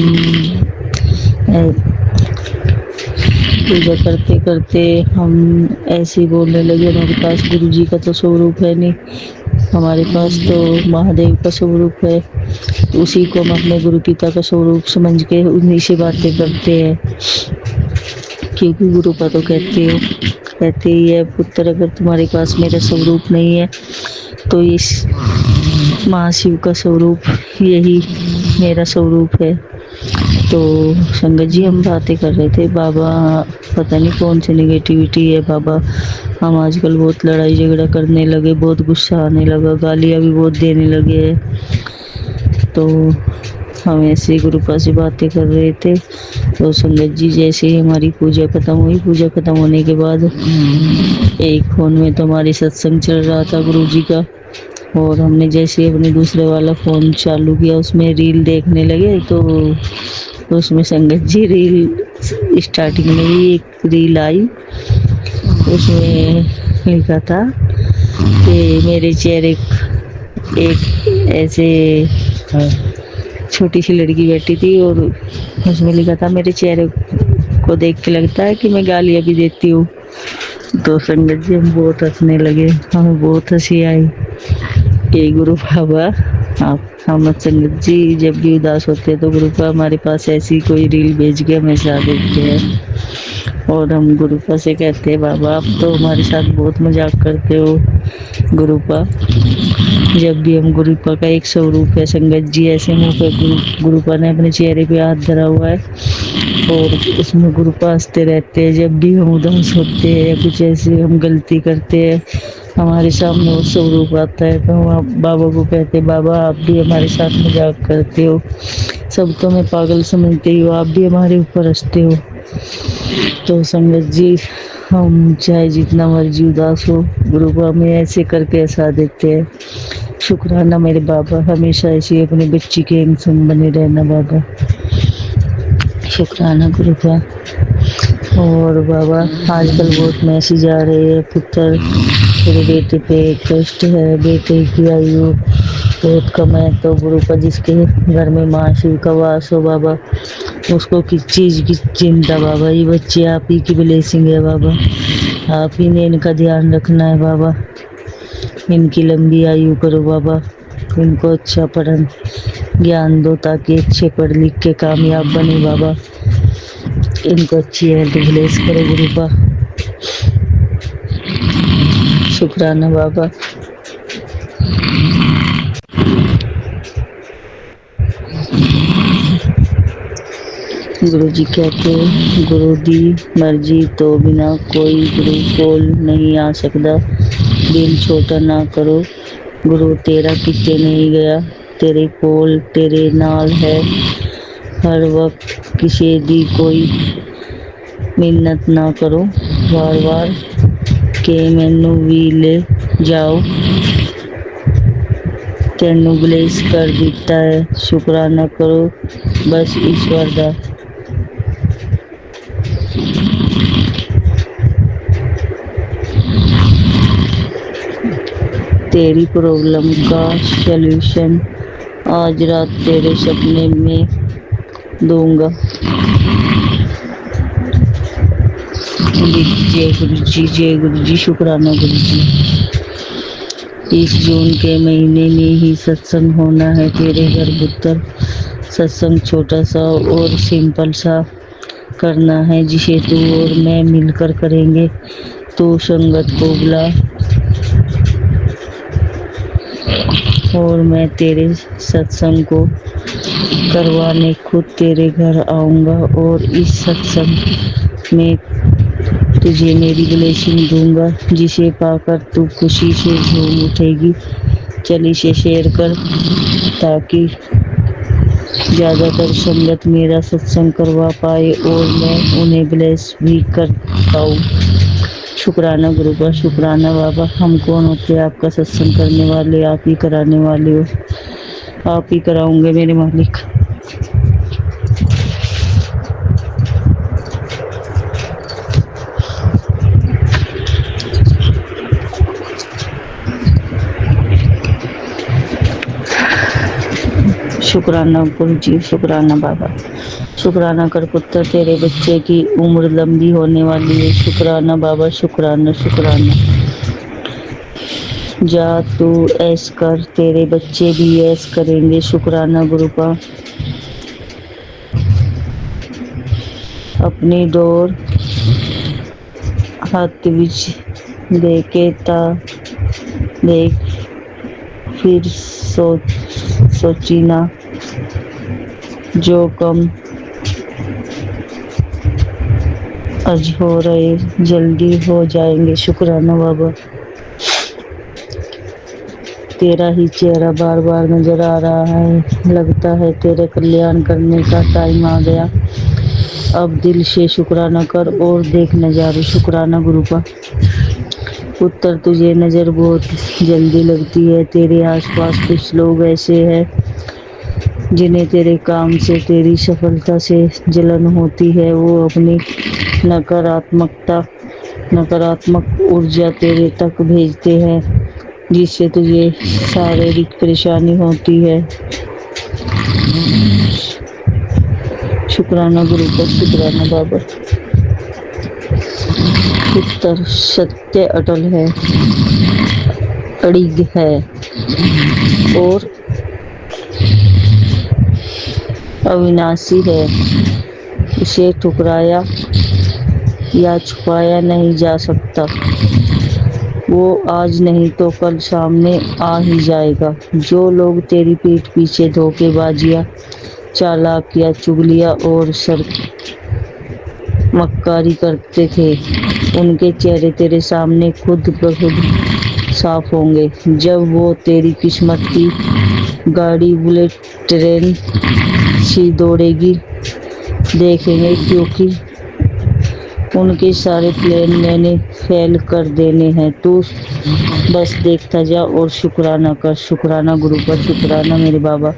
Speaker 4: पूजा करते करते हम ऐसे ही बोलने लगे, हमारे पास गुरु जी का तो स्वरूप है नहीं, हमारे पास तो महादेव का स्वरूप है, उसी को हम अपने गुरु पिता का स्वरूप समझ के उन्हीं से बातें करते हैं। क्योंकि गुरु का तो कहते ही है, पुत्र अगर तुम्हारे पास मेरा स्वरूप नहीं है तो इस महाशिव का स्वरूप यही मेरा स्वरूप है। तो संगत जी, हम बातें कर रहे थे, बाबा पता नहीं कौन सी निगेटिविटी है बाबा, हम आजकल बहुत लड़ाई झगड़ा करने लगे, बहुत गुस्सा आने लगा, गालियाँ भी बहुत देने लगे हैं। तो हम ऐसे गुरुपा से बातें कर रहे थे, तो संगत जी जैसे ही हमारी पूजा खत्म हुई, पूजा खत्म होने के बाद एक फोन में तो हमारी सत्संग चल रहा था गुरु जी का, और हमने जैसे अपने दूसरे वाला फ़ोन चालू किया, उसमें रील देखने लगे, तो उसमें संगत जी रील स्टार्टिंग में ही एक रील आई, उसमें लिखा था कि मेरे चेहरे एक ऐसे छोटी सी लड़की बैठी थी, और उसमें लिखा था मेरे चेहरे को देख के लगता है कि मैं गालियाँ भी देती हूँ। तो संगत जी हम बहुत हंसने लगे, हमें बहुत हंसी आई। ये गुरु बाबा, आप हम संगत जी जब भी उदास होते हैं तो गुरु बाबा हमारे पास ऐसी कोई रील भेज के हमेशा देते हैं, और हम गुरु बाबा से कहते हैं बाबा आप तो हमारे साथ बहुत मजाक करते हो गुरु बाबा। जब भी हम गुरु बाबा का एक स्वरूप है संगत जी, ऐसे मुँह पे गुरु बाबा ने अपने चेहरे पे हाथ धरा हुआ है, और उसमें गुरु बाबा हंसते रहते हैं। जब भी हम उदास होते हैं या कुछ ऐसे हम गलती करते हैं, हमारे सामने वो स्वरूप आता है, तो हम बाबा को कहते हैं बाबा आप भी हमारे साथ मजाक करते हो, सब तो मैं पागल समझते हो, आप भी हमारे ऊपर हंसते हो। तो संगत जी, हम चाहे जितना मर्जी उदास हो, गुरु बाबा में ऐसे करके हंसा देते हैं। शुक्राना मेरे बाबा, हमेशा ऐसे अपने बच्ची के संग बने रहना बाबा। शुक्राना गुरु का। और बाबा आजकल बहुत मैसेज आ रहे हैं, पुत्र मेरे बेटे पे कष्ट है, बेटे की आयु बहुत कम है, तो गुरु का जिसके घर में माँ शिव का वास हो बाबा, उसको किस चीज़ की चिंता बाबा, ये बच्चे आप ही की ब्लेसिंग है बाबा, आप ही ने इनका ध्यान रखना है बाबा, इनकी लंबी आयु करो बाबा, इनको अच्छा पढ़न ज्ञान दो ताकि अच्छे पढ़ लिख के कामयाब बने बाबा, इनको अच्छी हेल्थ ब्लेस करो गुरु का। शुक्राना बाबा। गुरुजी कहते गुरु दी मर्जी तो बिना कोई गुरु कोल नहीं आ सकदा। दिल छोटा ना करो, गुरु तेरा किते नहीं गया, तेरे कोल तेरे नाल है हर वक्त। किसी दी कोई मिन्नत ना करो वार वार के मैनू भी ले जाओ। तेनू ब्लेस कर दिता है, शुकराना करो बस ईश्वर दा। तेरी प्रॉब्लम का सल्यूशन आज रात तेरे सपने में दूंगा। जय गुरु जी, शुक्राना गुरु जी। इस जून के महीने में ही सत्संग होना है तेरे घर पुत्र। सत्संग छोटा सा और सिंपल सा करना है, जिसे तू और मैं मिलकर करेंगे। तू संगत को बुला और मैं तेरे सत्संग को करवाने खुद तेरे घर आऊँगा और इस सत्संग में तुझे मेरी ब्लेसिंग दूंगा, जिसे पाकर तू खुशी से झूम उठेगी। चल इसे शेयर कर ताकि ज़्यादातर संगत मेरा सत्संग करवा पाए और मैं उन्हें ब्लेस भी कर पाऊँ। शुक्राना गुरु का, शुक्राना बाबा। हम कौन होते हैं आपका सत्संग करने वाले, आप ही कराने वाले हो, आप ही कराओगे मेरे मालिक। शुक्राना गुरु जी, शुक्राना बाबा। शुक्राना कर पुत्र, तेरे बच्चे की उम्र लंबी होने वाली है। शुक्राना बाबा, शुक्राना शुक्राना। जा तू ऐश कर, तेरे बच्चे भी ऐश करेंगे। शुक्राना गुरु का। अपनी डोर हाथ विच देके ता देख, फिर सोची ना जो कम आज हो रहे जल्दी हो जाएंगे। शुक्राना बाबा। तेरा ही चेहरा बार बार नजर आ रहा है, लगता है तेरे कल्याण करने का टाइम आ गया। अब दिल से शुक्राना कर और देख नजारे। शुक्राना गुरु का। पुत्र तुझे नजर बहुत जल्दी लगती है। तेरे आसपास कुछ लोग ऐसे हैं जिन्हें तेरे काम से, तेरी सफलता से जलन होती है। वो अपनी नकारात्मक ऊर्जा तेरे तक भेजते हैं, जिससे तुझे शारीरिक परेशानी होती है। शुक्राना गुरु का, शुक्राना बाबा। पुत्र सत्य अटल है, अड़िग है और अविनाशी है। इसे ठुकराया या छुपाया नहीं जा सकता। वो आज नहीं तो कल सामने आ ही जाएगा। जो लोग तेरी पीठ पीछे धोखेबाजियां, चालाकियां, चुगलियां और मक्कारी करते थे, उनके चेहरे तेरे सामने खुद ब खुद साफ होंगे। जब वो तेरी किस्मत की गाड़ी बुलेट ट्रेन सी दौड़ेगी देखेंगे, क्योंकि उनके सारे प्लान मैंने फेल कर देने हैं। तू बस देखता जा और शुक्राना कर। शुक्राना गुरु का, शुक्राना मेरे बाबा।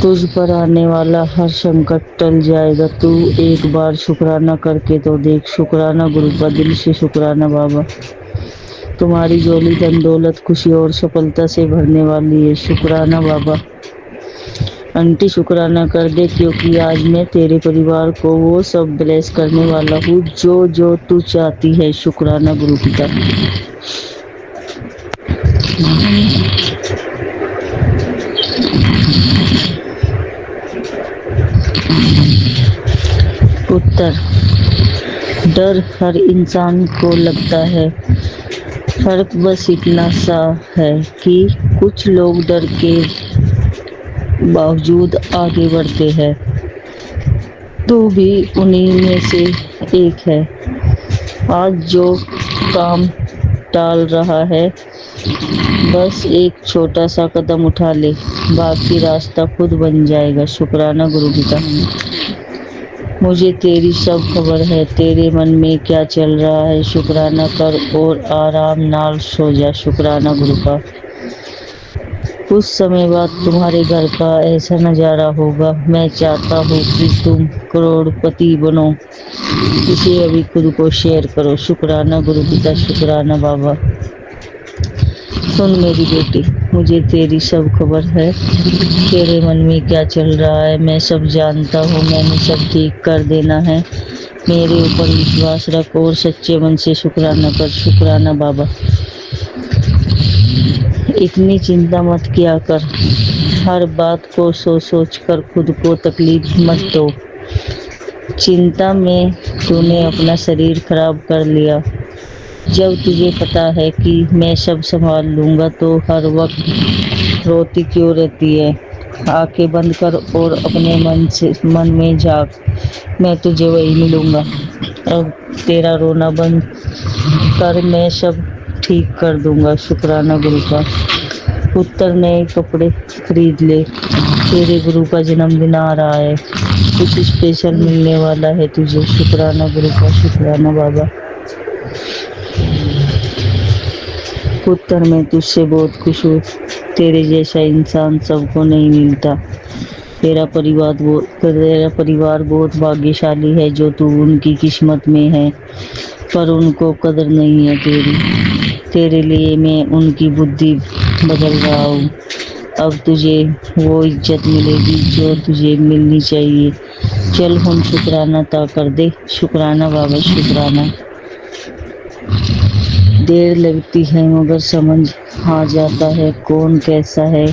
Speaker 4: तुझ पर आने वाला हर संकट टल जाएगा। तू एक बार शुक्राना करके तो देख। शुक्राना गुरु का, दिल से शुक्राना बाबा। तुम्हारी झोली धन दौलत, खुशी और सफलता से भरने वाली है। शुक्राना बाबा। आंटी शुक्राना कर दे, क्योंकि आज मैं तेरे परिवार को वो सब ब्लेस करने वाला हूँ जो जो तू चाहती है। शुक्राना गुरु पिता। पुत्र, डर हर इंसान को लगता है। फर्क बस इतना सा है कि कुछ लोग डर के बावजूद आगे बढ़ते हैं तू भी उन्हीं में से एक है। आज जो काम टाल रहा है, बस एक छोटा सा कदम उठा ले, बाकी रास्ता खुद बन जाएगा। शुक्राना गुरु पिता। मुझे तेरी सब खबर है, तेरे मन में क्या चल रहा है। शुक्राना कर और आराम नाल सो जा। शुक्राना गुरु का। कुछ समय बाद तुम्हारे घर का ऐसा नज़ारा होगा। मैं चाहता हूँ कि तुम करोड़पति बनो। इसे अभी खुद को शेयर करो। शुक्राना गुरु पिता। शुक्राना बाबा। सुन मेरी बेटी, मुझे तेरी सब खबर है, तेरे मन में क्या चल रहा है मैं सब जानता हूँ। मैंने सब ठीक कर देना है। मेरे ऊपर विश्वास रख और सच्चे मन से शुक्राना कर। शुक्राना बाबा। इतनी चिंता मत किया कर। हर बात को सोच सोच कर खुद को तकलीफ मत दो। चिंता में तूने अपना शरीर खराब कर लिया। जब तुझे पता है कि मैं सब संभाल लूँगा तो हर वक्त रोती क्यों रहती है। आंखें बंद कर और अपने मन में झाँक। मैं तुझे वही मिलूँगा। अब तेरा रोना बंद कर, मैं सब ठीक कर दूँगा। शुक्राना गुरु का। पुत्र नए कपड़े खरीद ले, तेरे गुरु का जन्मदिन आ रहा है। कुछ स्पेशल मिलने वाला है तुझे। शुक्राना गुरु का। शुक्राना बाबा। पुत्र मैं तुझसे बहुत खुश हूँ। तेरे जैसा इंसान सबको नहीं मिलता। तेरा परिवार बहुत भाग्यशाली है जो तू उनकी किस्मत में है, पर उनको कदर नहीं है तेरी। तेरे लिए मैं उनकी बुद्धि बदल रहा हूँ। अब तुझे वो इज्जत मिलेगी जो तुझे मिलनी चाहिए। चल हम शुक्राना अदा कर दे। शुक्राना बाबा। शुक्राना। देर लगती है मगर समझ आ जाता है कौन कैसा है।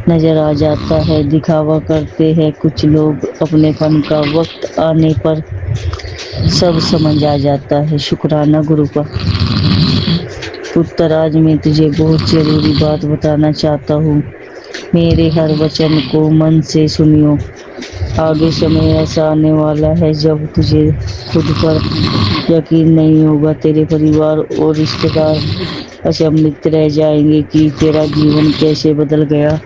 Speaker 4: नजर आ जाता है। दिखावा करते हैं कुछ लोग, अपनेपन का वक्त आने पर सब समझ आ जाता है। शुक्राना गुरु का। पुत्र आज मैं तुझे बहुत ज़रूरी बात बताना चाहता हूँ। मेरे हर वचन को मन से सुनियो। आगे समय ऐसा आने वाला है जब तुझे खुद पर यकीन नहीं होगा। तेरे परिवार और रिश्तेदार अचंभित रह जाएंगे कि तेरा जीवन कैसे बदल गया।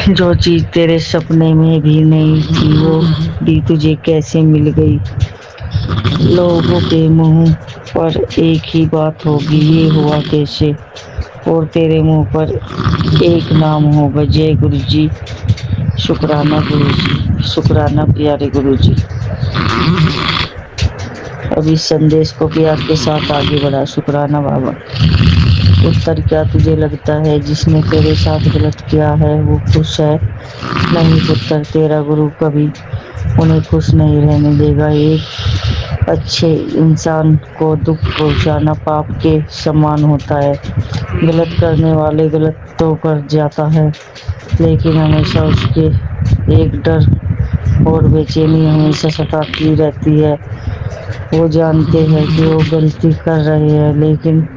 Speaker 4: जो चीज़ तेरे सपने में भी नहीं थी वो भी तुझे कैसे मिल गई। लोगों के मुंह पर एक ही बात होगी, ये हुआ कैसे। और तेरे मुंह पर एक नाम होगा, जय गुरु जी। शुक्राना गुरु जी। शुक्राना प्यारे गुरु जी। अब इस संदेश को प्यार के साथ आगे बढ़ा। शुक्राना बाबा। उत्तर क्या तुझे लगता है जिसने तेरे साथ गलत किया है वो खुश है? नहीं पुत्र, तेरा गुरु कभी उन्हें खुश नहीं रहने देगा। एक अच्छे इंसान को दुख पहुंचाना पाप के समान होता है। गलत करने वाले गलत तो कर जाता है, लेकिन हमेशा उसके एक डर और बेचैनी हमेशा सताती रहती है। वो जानते हैं कि वो गलती कर रहे हैं, लेकिन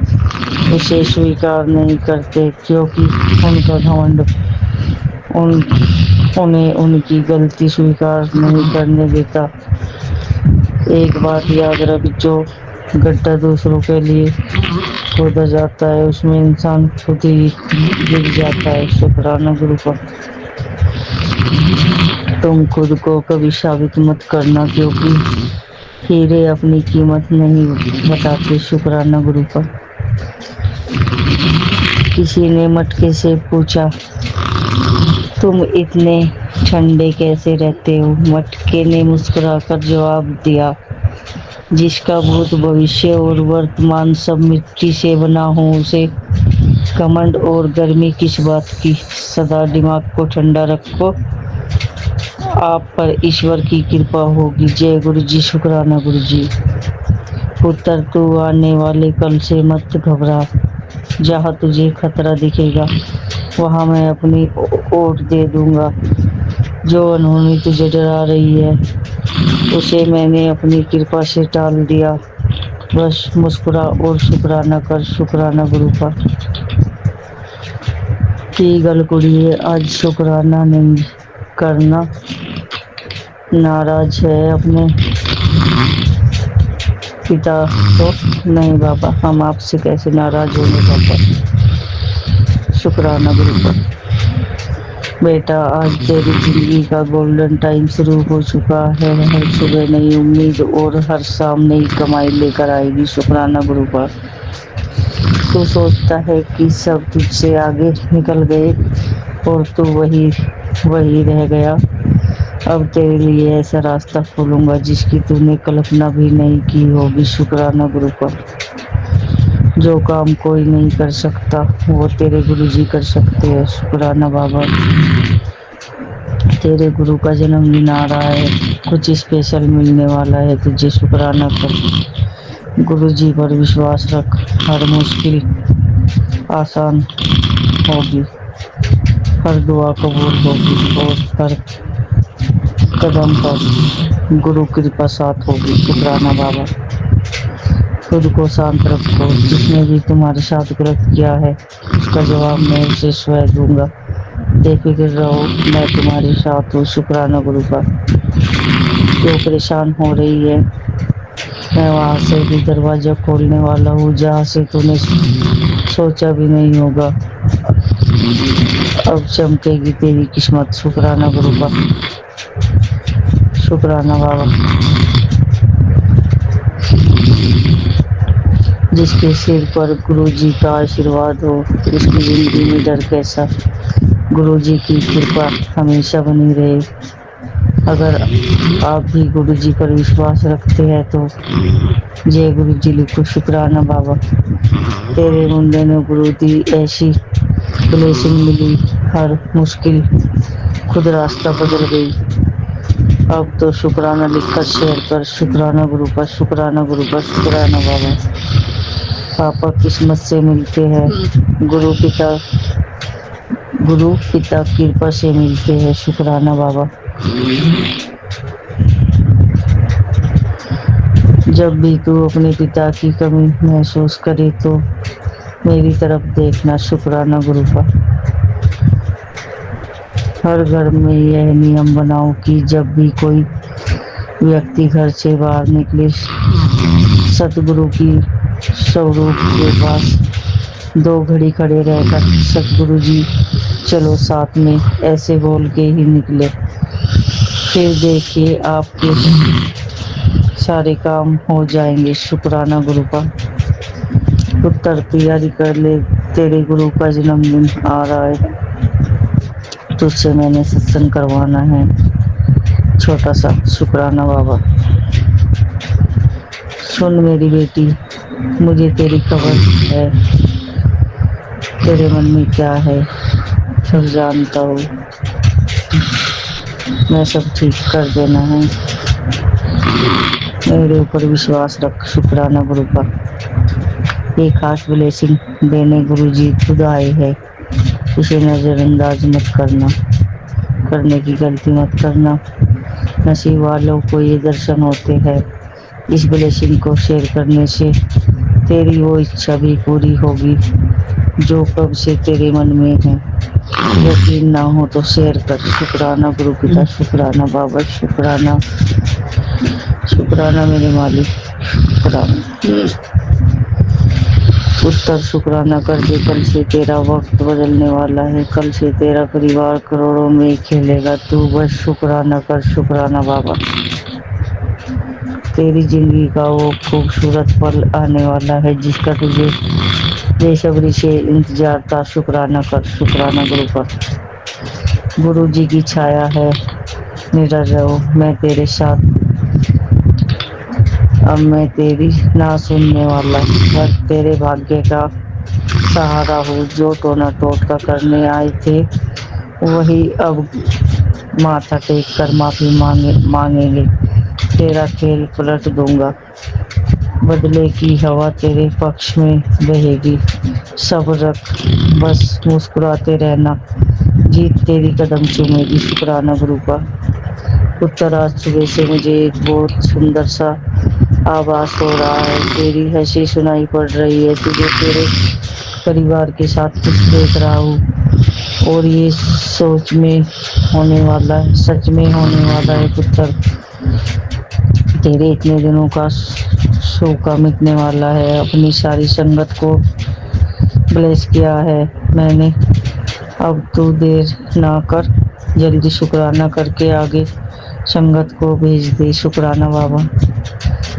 Speaker 4: उसे स्वीकार नहीं करते क्योंकि उनका घमंड उन्हें उनकी गलती स्वीकार नहीं करने देता। एक बात याद रख, जो गड्ढा दूसरों के लिए खोदा जाता है उसमें इंसान खुद ही गिर जाता है। शुक्राना गुरु का। तुम खुद को कभी साबित मत करना क्योंकि हीरे अपनी कीमत नहीं बताते। शुक्राना गुरु का। किसी ने मटके से पूछा, तुम इतने ठंडे कैसे रहते हो? मटके ने मुस्कुराकर जवाब दिया, जिसका भूत भविष्य और वर्तमान सब मिट्टी से बना हो उसे घमंड और गर्मी किस बात की। सदा दिमाग को ठंडा रखो, आप पर ईश्वर की कृपा होगी। जय गुरु जी। शुक्राना गुरु जी। पुत्र तू आने वाले कल से मत घबरा। जहाँ तुझे खतरा दिखेगा वहाँ मैं अपनी ओट दे दूंगा। जो अनहोनी तुझे डरा रही है उसे मैंने अपनी कृपा से टाल दिया। बस मुस्कुरा और शुक्राना कर, शुक्राना गुरु का। की गल कुड़िए आज शुक्राना नहीं करना, नाराज है अपने पिता तो? नहीं बाबा, हम आपसे कैसे नाराज होंगे पापा। शुक्राना गुरु का। बेटा आज तेरी जिंदगी का गोल्डन टाइम शुरू हो चुका है। हर सुबह नई उम्मीद और हर शाम नई कमाई लेकर आएगी। शुक्राना गुरु का। तू सोचता है कि सब तुझसे आगे निकल गए और तू वही वही रह गया। अब तेरे लिए ऐसा रास्ता खोलूंगा जिसकी तूने कल्पना भी नहीं की होगी। शुक्राना गुरु का। जो काम कोई नहीं कर सकता वो तेरे गुरुजी कर सकते हैं। शुक्राना बाबा। तेरे गुरु का जन्मदिन आ रहा है, कुछ स्पेशल मिलने वाला है तुझे। शुक्राना कर, गुरुजी पर विश्वास रख। हर मुश्किल आसान होगी, हर दुआ कबूल होगी और हर कदम पर गुरु कृपा साथ होगी। शुक्राना बाबा। खुद को शांत रखो, जिसने भी तुम्हारे साथ गलत किया है उसका जवाब मैं उसे स्वयं दूंगा। बेफिक्र रहो, मैं तुम्हारे साथ हूँ। शुक्राना गुरु का। जो परेशान हो रही है मैं वहाँ से भी दरवाजा खोलने वाला हूँ जहाँ से तूने सोचा भी नहीं होगा। अब चमकेगी तेरी किस्मत। शुक्राना गुरु का। शुक्राना बाबा। जिसके सिर पर गुरुजी का आशीर्वाद हो उसकी जिंदगी में डर कैसा। गुरुजी की कृपा हमेशा बनी रहे। अगर आप भी गुरुजी पर विश्वास रखते हैं तो जय गुरुजी लिखो। शुक्राना बाबा। तेरे मुंडे ने गुरु दी ऐसी ब्लेसिंग मिली, हर मुश्किल खुद रास्ता बदल गई। अब तो शुक्राना लिखकर शेयर कर। शुक्राना गुरु का। शुक्राना गुरु का। शुक्राना बाबा। पापा किस्मत से मिलते हैं, गुरु पिता कृपा से मिलते हैं। शुक्राना बाबा। जब भी तू अपने पिता की कमी महसूस करे तो मेरी तरफ देखना। शुक्राना गुरु का। हर घर में यह नियम बनाओ कि जब भी कोई व्यक्ति घर से बाहर निकले सतगुरु की स्वरूप के पास 2 घड़ी खड़े रहकर सतगुरु जी चलो साथ में ऐसे बोल के ही निकले। फिर देखिए आपके सारे काम हो जाएंगे। शुक्राना गुरु का। उत्तर तैयारी कर ले, तेरे गुरु का जन्मदिन आ रहा है, तुझसे मैंने सत्संग करवाना है छोटा सा। शुक्राना बाबा। सुन मेरी बेटी, मुझे तेरी खबर है, तेरे मन में क्या है सब जानता हूँ। मैं सब ठीक कर देना है, मेरे ऊपर विश्वास रख। शुक्राना गुरु का। एक खास ब्लेसिंग देने गुरुजी खुद आए हैं, इसे नजरअंदाज मत करना, करने की गलती मत करना। नसीब वालों को ये दर्शन होते हैं। इस ब्लेसिंग को शेयर करने से तेरी वो इच्छा भी पूरी होगी जो कब से तेरे मन में है। यकीन ना हो तो शेयर कर। शुक्राना गुरु पिता। शुक्राना बाबा। शुक्राना, शुक्राना मेरे मालिक। शुक्राना। उत्तर शुक्राना कर दे, कल से तेरा वक्त बदलने वाला है। कल से तेरा परिवार करोड़ों में खेलेगा। तू बस शुक्राना कर। शुक्राना बाबा। तेरी जिंदगी का वो खूबसूरत पल आने वाला है जिसका तुझे बेसब्री से इंतजार था। शुक्राना कर। शुक्राना गुरु का। गुरु जी की छाया है, निडर रहो, मैं तेरे साथ। अब मैं तेरी ना सुनने वाला पर तेरे भाग्य का सहारा हूँ। जो टोना टोटका करने आए थे वही अब माथा टेक कर माफी मांगेंगे। तेरा खेल पलट दूंगा, बदले की हवा तेरे पक्ष में बहेगी। सब्र रख, बस मुस्कुराते रहना। जीत तेरी कदम चूमेगी, शुक्राना गुरु का। पुत्र, आज सुबह से मुझे एक बहुत सुंदर सा आभास हो रहा है। तेरी हंसी सुनाई पड़ रही है, तुझे तेरे परिवार के साथ कुछ देख रहा हूँ और ये सोच में होने वाला है, सच में होने वाला है पुत्र। तेरे इतने दिनों का शोका मिटने वाला है। अपनी सारी संगत को ब्लेस किया है मैंने। अब तू देर ना कर, जल्दी शुक्राना करके आगे संगत को भेज दे। शुक्राना बाबा,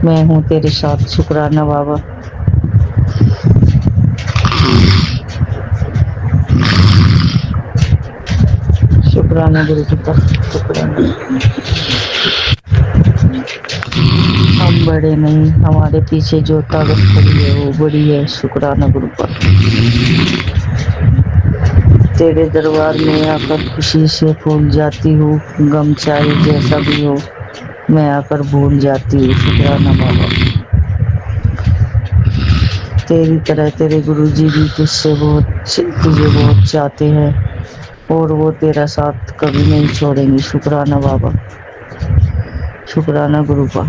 Speaker 4: मैं हूँ तेरे साथ। शुक्राना बाबा। शुक्राना गुरु पिता, शुक्राना। हम बड़े नहीं, हमारे पीछे जो ताकत खड़ी है वो बड़ी है। शुक्राना गुरु का। तेरे दरबार में आकर खुशी से फूल जाती हूँ, गम चाहे जैसा भी हो मैं आकर भूल जाती हूँ। शुक्राना बाबा। तेरी तरह तेरे गुरुजी भी तुझे बहुत चाहते हैं और वो तेरा साथ कभी नहीं छोड़ेंगे। शुक्राना बाबा। शुक्राना गुरु का।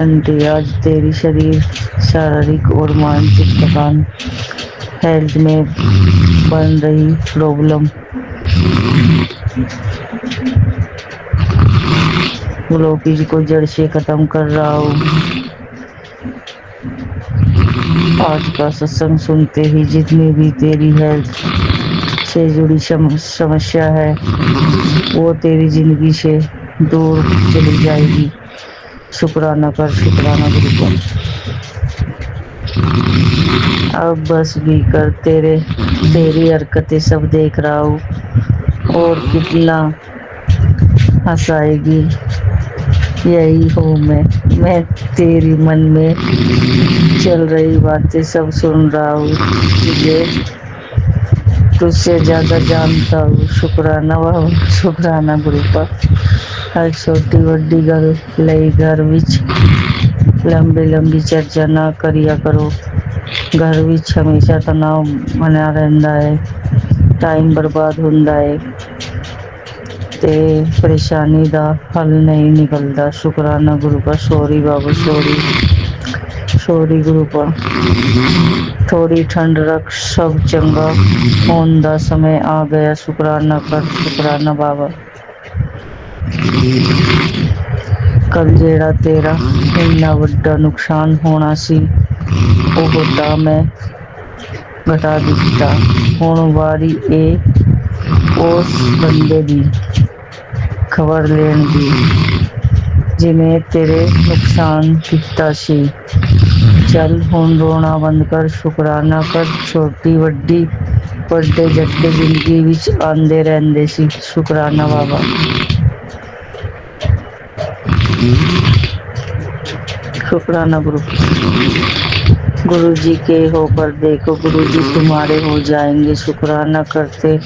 Speaker 4: आंटी, आज तेरी शरीर शारीरिक और मानसिक थकान, हेल्थ में बन रही प्रॉब्लम, ब्लॉकेज को जड़ से खत्म कर रहा हूँ। आज का सत्संग सुनते ही जितनी भी तेरी हेल्थ से जुड़ी समस्या है वो तेरी जिंदगी से दूर चली जाएगी। शुक्राना कर, शुक्राना गुरु का। अब बस भी कर, तेरी हरकतें सब देख रहा हूँ और कितना हंसाएगी। यही हूँ मैं तेरी मन में चल रही बातें सब सुन रहा हूँ, तुझसे ज्यादा जानता हूँ। शुक्राना बाबा, शुक्राना गुरु का। हर छोटी वड्डी गल लई घर विच लंबी लंबी चर्चा ना करिया करो। घर विच हमेशा तनाव बना रहता है, टाइम बर्बाद होता है ते परेशानी दा हल नहीं निकलता। शुक्राना गुरु का। सॉरी बाबा, सॉरी गुरु का। थोड़ी ठंड रख, सब चंगा होने दा समय आ गया। शुक्राना कर, शुक्राना बाबा। कल जेड़ा तेरा इन्ना वड्डा नुकसान होना सी वो होता मैं घटा दिता। हुण वारी ए उस बंदे दी खबर लेन दी जिन्हें तेरे नुकसान किता सी। चल हुण रोना बंद कर, शुक्राना कर। छोटी वड्डी वड्डे झटके जिंदगी विच आंदे रहिंदे सी। शुक्राना बाबा। शुक्राना गुरु। गुरु जी के होकर देखो, गुरु जी तुम्हारे हो जाएंगे। शुक्राना करते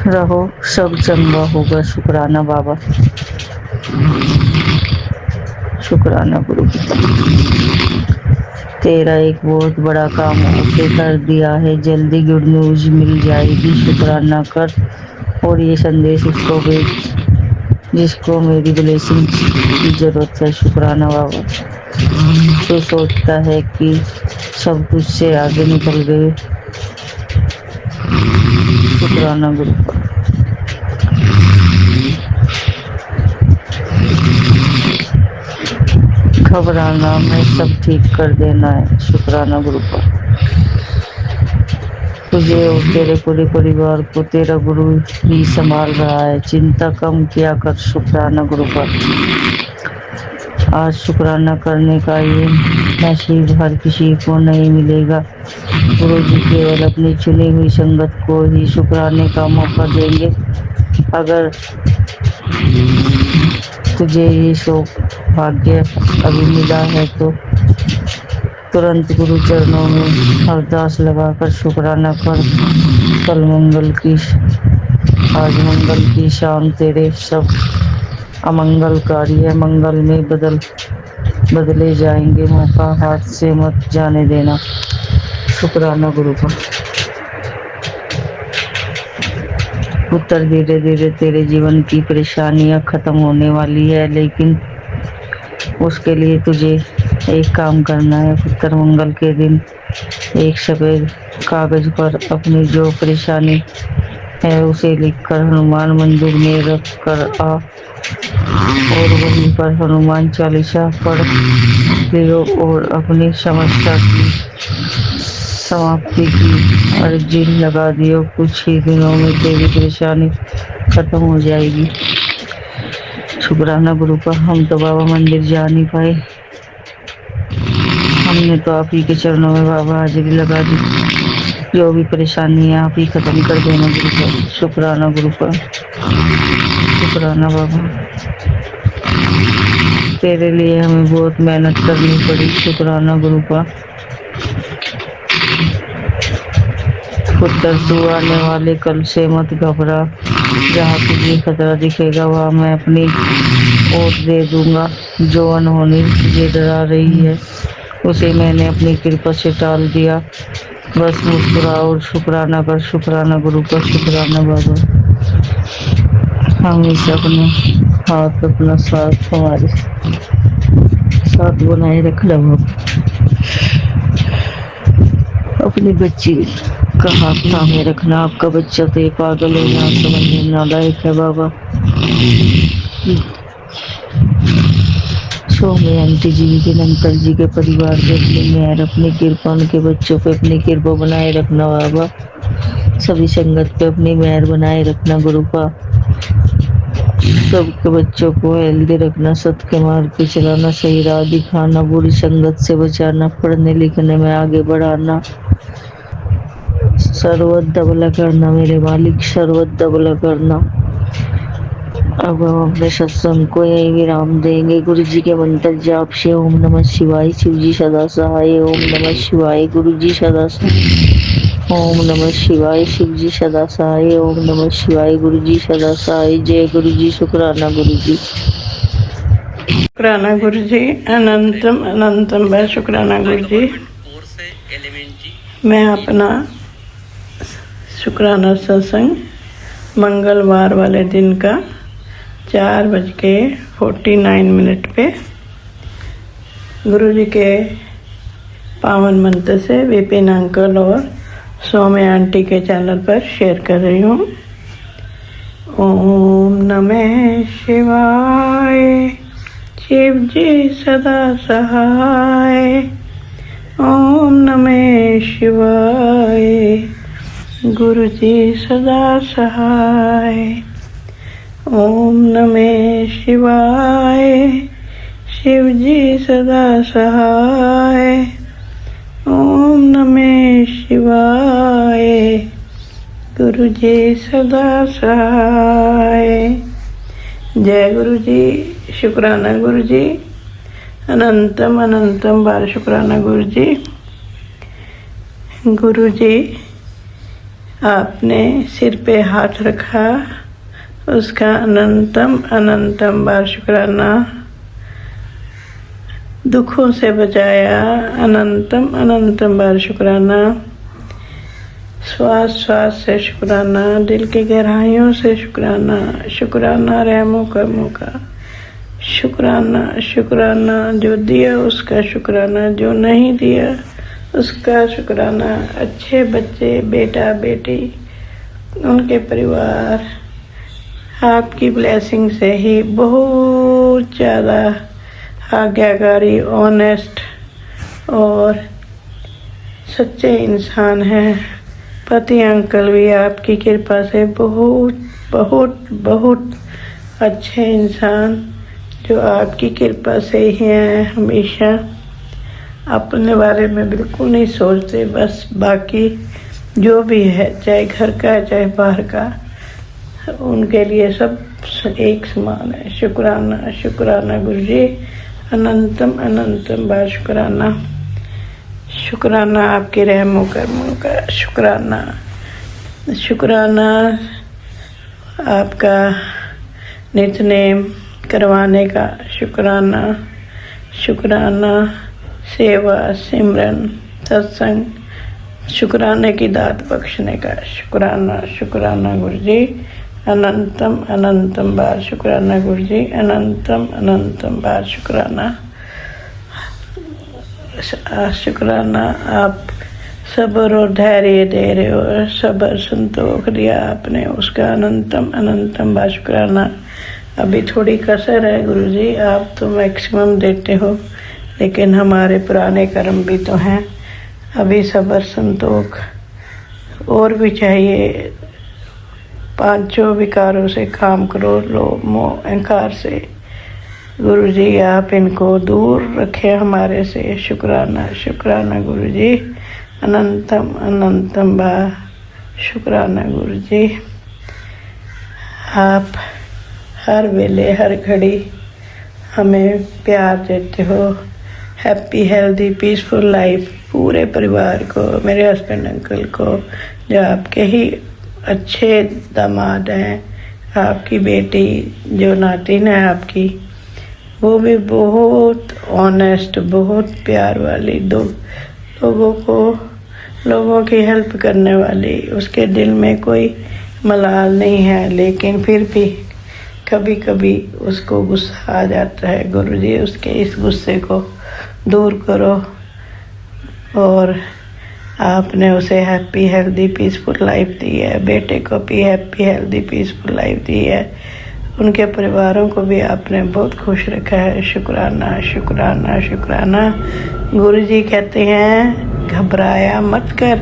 Speaker 4: रहो, सब चंगा होगा। शुक्राना बाबा, शुक्राना गुरु पिता। तेरा एक बहुत बड़ा काम ओके कर दिया है, जल्दी गुड न्यूज मिल जाएगी। शुक्राना कर और ये संदेश उसको भेज जिसको मेरी ब्लेसिंग की जरूरत है। शुक्राना बाबा। तो सोचता है कि सब तुझसे आगे निकल गए। शुक्राना गुरु का। घबराना, मैं सब ठीक कर देना है। शुक्राना गुरु का। तुझे और तेरे पूरे परिवार को तेरा गुरु ही संभाल रहा है, चिंता कम किया कर। शुक्राना गुरु का। आज शुक्राना करने का ये नसीब हर किसी को नहीं मिलेगा। गुरु जी केवल अपनी चुनी हुई संगत को ही शुक्राने का मौका देंगे। अगर तुझे ये सौभाग्य अभी मिला है तो तुरंत गुरु चरणों में अरदास लगाकर शुक्राना कर। कल आज मंगल की शाम तेरे सब अमंगलकारी है मंगल में बदले जाएंगे। मौका हाथ से मत जाने देना। शुक्राना गुरु का। पुत्र धीरे धीरे तेरे जीवन की परेशानियां खत्म होने वाली है, लेकिन उसके लिए तुझे एक काम करना है पुत्र। मंगल के दिन एक सफेद कागज पर अपनी जो परेशानी है उसे लिखकर हनुमान मंदिर में रख कर आ और वहीं पर हनुमान चालीसा पढ़ लियो और अपनी समस्या की समाप्ति की अर्जी लगा दियो। कुछ ही दिनों में तेरी परेशानी खत्म हो जाएगी। शुक्राना गुरु का। हम तो बाबा मंदिर जा नहीं पाए, हमने तो आप ही के चरणों में बाबा हाजिरी लगा दी। जो भी परेशानी है आप ही खत्म कर देना गुरु का। शुक्राना गुरु का। शुक्राना बाबा, तेरे लिए हमें बहुत मेहनत करनी पड़ी। शुक्राना गुरु का। पुत्र तू आने वाले कल से मत घबरा, जहाँ तुझे खतरा दिखेगा वहाँ मैं अपनी ओर दे दूंगा। जो अनहोनी तुझे डरा रही है उसे मैंने अपनी कृपा से टाल दिया। बस मुस्कुरा और शुक्राना कर। शुक्राना गुरु का। शुक्राना बाबा, हमेशा अपने हाथ अपना साथ हमारे साथ बनाए रखना बाबा। अपनी बच्ची का हाथ थामे रखना। आपका बच्चा तो ये पागल है, यहाँ समझने नालायक है बाबा। सौम्य आंटी जी विपिन अंकल जी के परिवार पे अपनी मेहर अपनी कृपा, उनके बच्चों पे अपनी कृपा बनाए रखना बाबा। सभी संगत पे अपनी मेहर बनाए रखना गुरु का। सबके बच्चों को हेल्दी रखना, सत के मार्ग पे चलाना, सही राह दिखाना, बुरी संगत से बचाना, पढ़ने लिखने में आगे बढ़ाना, सर्वदा भला करना मेरे मालिक, सर्वदा भला करना। अब हम अपने सत्संग को यही विराम देंगे गुरु जी के मंत्र जाप से। ओम नमः शिवाय, शिव जी सदा सहाय। ओम नमः शिवाय, गुरु जी सदा सहाय। ओम नमः शिवाय, शिव जी सदा सहाय। ओम नमः शिवाय, गुरु जी सदा सहाय। जय गुरु जी। शुक्राना गुरु जी।
Speaker 5: शुक्राना गुरु जी। अनंतम अनंतम बार शुक्राना गुरु जी। मैं अपना शुक्राना सत्संग मंगलवार वाले दिन का 4:49 पे गुरु जी के पावन मंत्र से विपिन अंकल और सौम्य आंटी के चैनल पर शेयर कर रही हूँ। ओम नमः शिवाय, शिव जी सदा सहाय। ओम नमः शिवाय, गुरु जी सदा सहाय। ओम नमः शिवाय, शिव जी सदा सहाय। ओम नमः शिवाय, गुरु जी सदा सहाय। जय गुरु जी। शुक्राना गुरु जी। अनंतम अनंतम बार शुक्राना गुरु जी। गुरु जी, आपने सिर पे हाथ रखा उसका अनंतम अनंतम बार शुक्राना। दुखों से बचाया, अनंतम अनंतम बार शुक्राना। श्वास श्वास से शुक्राना, दिल की गहराइयों से शुक्राना। शुक्राना रहमो कर्मों का। शुक्राना शुक्राना, जो दिया उसका शुक्राना, जो नहीं दिया उसका शुक्राना। अच्छे बच्चे, बेटा बेटी, उनके परिवार आपकी ब्लेसिंग से ही बहुत ज़्यादा आज्ञाकारी, ऑनेस्ट और सच्चे इंसान हैं। पति अंकल भी आपकी कृपा से बहुत बहुत बहुत अच्छे इंसान, जो आपकी कृपा से ही हैं। हमेशा अपने बारे में बिल्कुल नहीं सोचते, बस बाकी जो भी है, चाहे घर का चाहे बाहर का, उनके लिए सब एक समान है। शुक्राना शुक्राना गुरु जी। अनंतम अनंतम बार शुक्राना। शुक्राना आपके रहमो कर्मों का। शुक्राना शुक्राना आपका नित्यनेम करवाने का। शुक्राना शुक्राना सेवा सिमरन सत्संग शुक्राने की दात बख्शने का शुक्राना। शुक्राना गुरु जी, अनंतम अनंतम बार शुक्राना गुरु जी, अनंतम अनंतम बार शुक्राना। शुक्राना आप सब्र और धैर्य दे रहे हो, सब्र संतोष दिया आपने, उसका अनंतम अनंतम बार शुक्राना। अभी थोड़ी कसर है गुरु जी, आप तो मैक्सिमम देते हो, लेकिन हमारे पुराने कर्म भी तो हैं। अभी सब्र संतोष और भी चाहिए। पांचों विकारों से काम करो, लोभ मोह अहंकार से। गुरु जी आप इनको दूर रखे हमारे से। शुक्राना शुक्राना गुरु जी, अनंतम अनंतम बार शुक्राना गुरु जी। आप हर वेले हर घड़ी हमें प्यार देते हो। हैप्पी हेल्दी पीसफुल लाइफ पूरे परिवार को, मेरे हस्बैंड अंकल को, जो आपके ही अच्छे दामाद हैं, आपकी बेटी जो नातिन है आपकी, वो भी बहुत ऑनेस्ट, बहुत प्यार वाली, दो लोगों की हेल्प करने वाली। उसके दिल में कोई मलाल नहीं है, लेकिन फिर भी कभी कभी उसको गुस्सा आ जाता है। गुरुजी उसके इस गुस्से को दूर करो, और आपने उसे हैप्पी हेल्दी पीसफुल लाइफ दी है। बेटे को भी हैप्पी हेल्दी पीसफुल लाइफ दी है। उनके परिवारों को भी आपने बहुत खुश रखा है। शुक्राना शुक्राना शुक्राना। गुरुजी कहते हैं घबराया मत कर,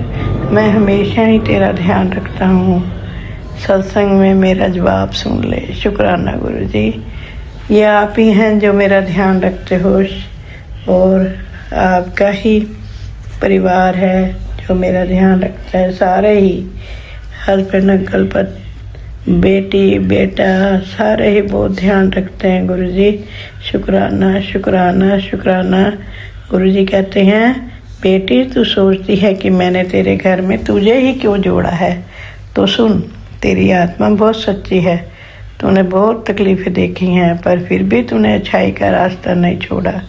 Speaker 5: मैं हमेशा ही तेरा ध्यान रखता हूँ, सत्संग में मेरा जवाब सुन ले। शुक्राना गुरुजी, ये आप ही हैं जो मेरा ध्यान रखते हो, और आपका ही परिवार है जो मेरा ध्यान रखता है। सारे ही हस्बैंड अंकल पर बेटी बेटा सारे ही बहुत ध्यान रखते हैं गुरुजी। शुक्राना शुक्राना शुक्राना। गुरुजी कहते हैं बेटी तू सोचती है कि मैंने तेरे घर में तुझे ही क्यों जोड़ा है, तो सुन, तेरी आत्मा बहुत सच्ची है। तूने बहुत तकलीफ़ें देखी हैं, पर फिर भी तूने अच्छाई का रास्ता नहीं छोड़ा।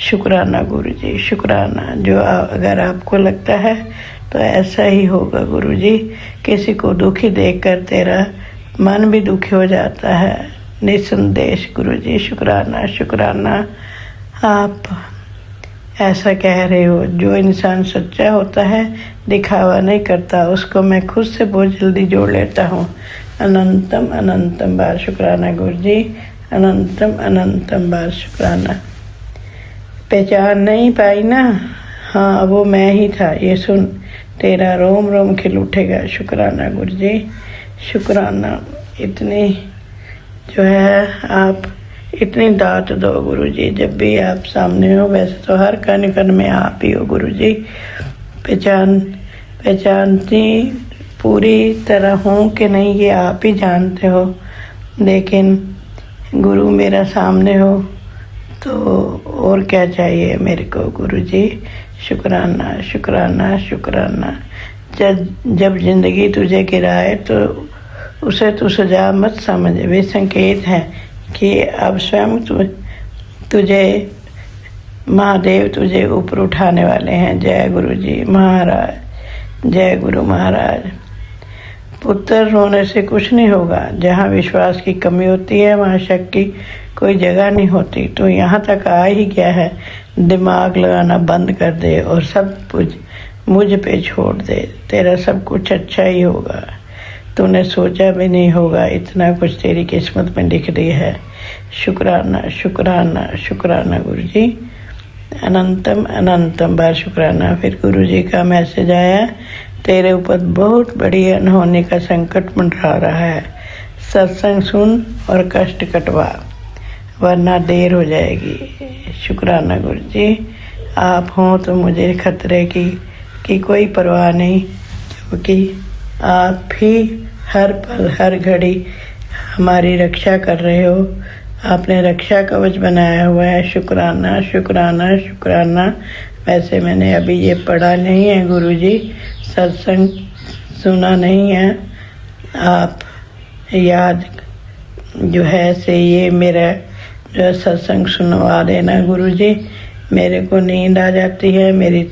Speaker 5: शुक्राना गुरुजी शुक्राना। जो अगर आपको लगता है तो ऐसा ही होगा गुरुजी। किसी को दुखी देखकर तेरा मन भी दुखी हो जाता है, निसंदेश गुरुजी। शुक्राना शुक्राना। आप ऐसा कह रहे हो, जो इंसान सच्चा होता है दिखावा नहीं करता, उसको मैं खुद से बहुत जल्दी जोड़ लेता हूँ। अनंतम अनंतम बार शुक्राना गुरुजी, अनंतम अनंतम बार शुक्राना। पहचान नहीं पाई ना? हाँ, वो मैं ही था। ये सुन, तेरा रोम रोम खिल उठेगा। शुक्राना गुरुजी शुक्राना। इतनी जो है आप इतनी दात दो गुरुजी, जब भी आप सामने हो। वैसे तो हर कण में आप ही हो गुरुजी। पहचानती पूरी तरह हूँ कि नहीं ये आप ही जानते हो, लेकिन गुरु मेरा सामने हो तो और क्या चाहिए मेरे को गुरुजी। शुक्राना शुक्राना शुक्राना। जब जिंदगी तुझे गिराए तो उसे तू सजा मत समझ, वे संकेत है कि अब स्वयं तुझे महादेव तुझे ऊपर उठाने वाले हैं। जय गुरु जी महाराज, जय गुरु महाराज। पुत्र रोने से कुछ नहीं होगा। जहाँ विश्वास की कमी होती है वहाँ शक की कोई जगह नहीं होती। तो यहाँ तक आ ही गया है, दिमाग लगाना बंद कर दे और सब कुछ मुझ पे छोड़ दे। तेरा सब कुछ अच्छा ही होगा। तूने सोचा भी नहीं होगा इतना कुछ तेरी किस्मत में लिख दिया है। शुक्राना शुक्राना शुक्राना गुरु जी। अनंतम अनंतम बार शुक्राना। फिर गुरु जी का मैसेज आया, तेरे ऊपर बहुत बड़ी अनहोनी का संकट मंडरा रहा है। सत्संग सुन और कष्ट कटवा, वरना देर हो जाएगी। शुक्राना गुरु जी। आप हों तो मुझे खतरे की कोई परवाह नहीं, क्योंकि आप ही हर पल हर घड़ी हमारी रक्षा कर रहे हो। आपने रक्षा कवच बनाया हुआ है। शुक्राना शुक्राना शुक्राना। वैसे मैंने अभी ये पढ़ा नहीं है गुरुजी, सत्संग सुना नहीं है। आप याद जो है से ये मेरा जो सत्संग सुनवा देना गुरुजी। मेरे को नींद आ जाती है, मेरी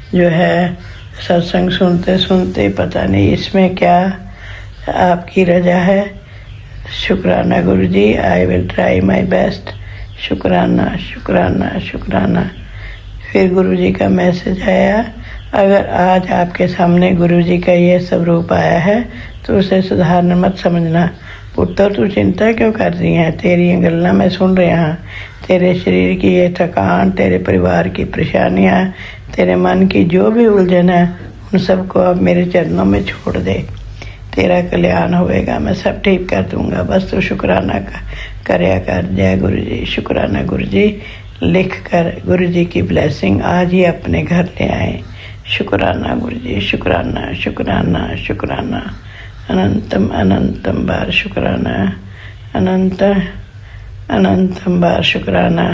Speaker 5: जो है सत्संग सुनते सुनते पता नहीं इसमें क्या आपकी रजा है। शुक्राना Guru ji, I will try my best. शुक्राना शुक्राना शुक्राना। फिर गुरु जी का मैसेज आया, अगर आज आपके सामने गुरु जी का ये सब रूप आया है तो उसे साधारण मत समझना। पुत्र तू चिंता क्यों कर रही है, तेरी गल्ला मैं सुन रहा हाँ। तेरे शरीर की ये थकान, तेरे परिवार की परेशानियाँ, तेरे मन की जो भी उलझन है, उन सबको अब मेरे चरणों में छोड़ दे। तेरा कल्याण होएगा, मैं सब ठीक कर दूंगा, बस तू शुक्राना करया कर। जय गुरु जी। शुक्राना गुरु जी। लिख कर गुरु जी की ब्लेसिंग आज ही अपने घर ले आए। शुक्राना गुरु जी। शुक्राना शुक्राना शुक्राना। अनंतम अनंतम बार शुक्राना, अनंत अनंतम बार शुक्राना।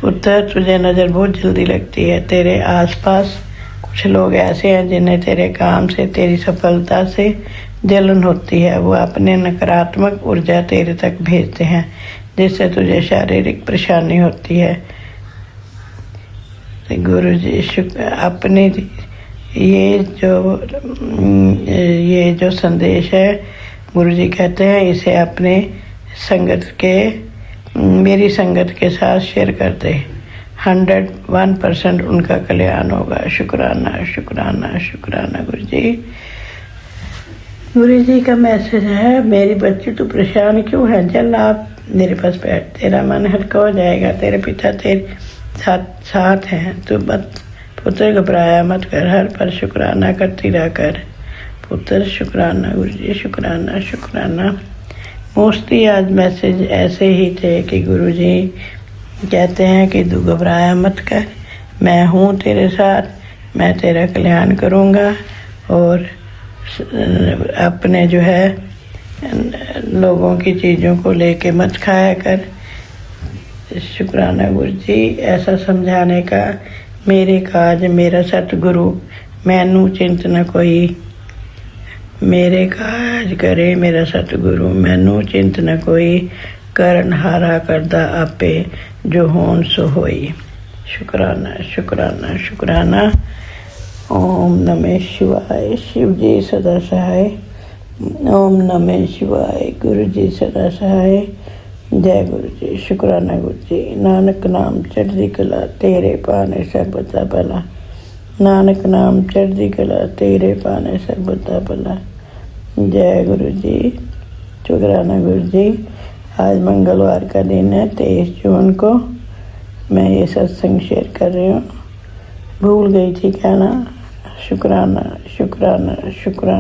Speaker 5: पुत्र तुझे नज़र बहुत जल्दी लगती है। तेरे आसपास कुछ लोग ऐसे हैं जिन्हें तेरे काम से, तेरी सफलता से जलन होती है। वो अपने नकारात्मक ऊर्जा तेरे तक भेजते हैं जिससे तुझे शारीरिक परेशानी होती है। गुरु जी अपने ये जो संदेश है, गुरु जी कहते हैं इसे अपने मेरी संगत के साथ शेयर कर दे। 101% उनका कल्याण होगा। शुक्राना शुक्राना शुक्राना गुरु जी। गुरु जी का मैसेज है, मेरी बच्ची तू परेशान क्यों है, चल आप मेरे पास बैठ, तेरा मन हल्का हो जाएगा। तेरे पिता तेरे साथ हैं, तू मत पुत्र घबराया मत कर, हर पर शुक्राना करती रह कर। पुत्र शुक्राना गुरु जी। शुक्राना शुक्राना। मोस्टली आज मैसेज ऐसे ही थे कि गुरु जी कहते हैं कि तू घबराया मत कर, मैं हूँ तेरे साथ, मैं तेरा कल्याण करूँगा। और अपने जो है लोगों की चीज़ों को लेके मत खाया कर। शुक्राना गुरु जी। ऐसा समझाने का मेरे काज मेरा सतगुरु, मैनू चिंत न कोई। मेरे काज करे मेरा सतगुरु, मैनू चिंत न कोई। करन हारा करदा आपे, जो होन सो होई। शुक्राना शुक्राना शुक्राना। ओम नमः शिवाय। शिव जी सदा सहाय। ओम नमः शिवाय। गुरु जी सदा सहाय। जय गुरु जी। शुक्राना गुरु जी। नानक नाम चढ़दी कला, तेरे पाने सर्बदा भला। नानक नाम चढ़दी कला, तेरे पाने सर्बदा भला। जय गुरु जी। शुक्राना गुरु जी। आज मंगलवार का दिन है, 23 जून को मैं ये सत्संग शेयर कर रही हूँ। भूल गई थी कहना। शुक्राना शुक्राना शुक्राना।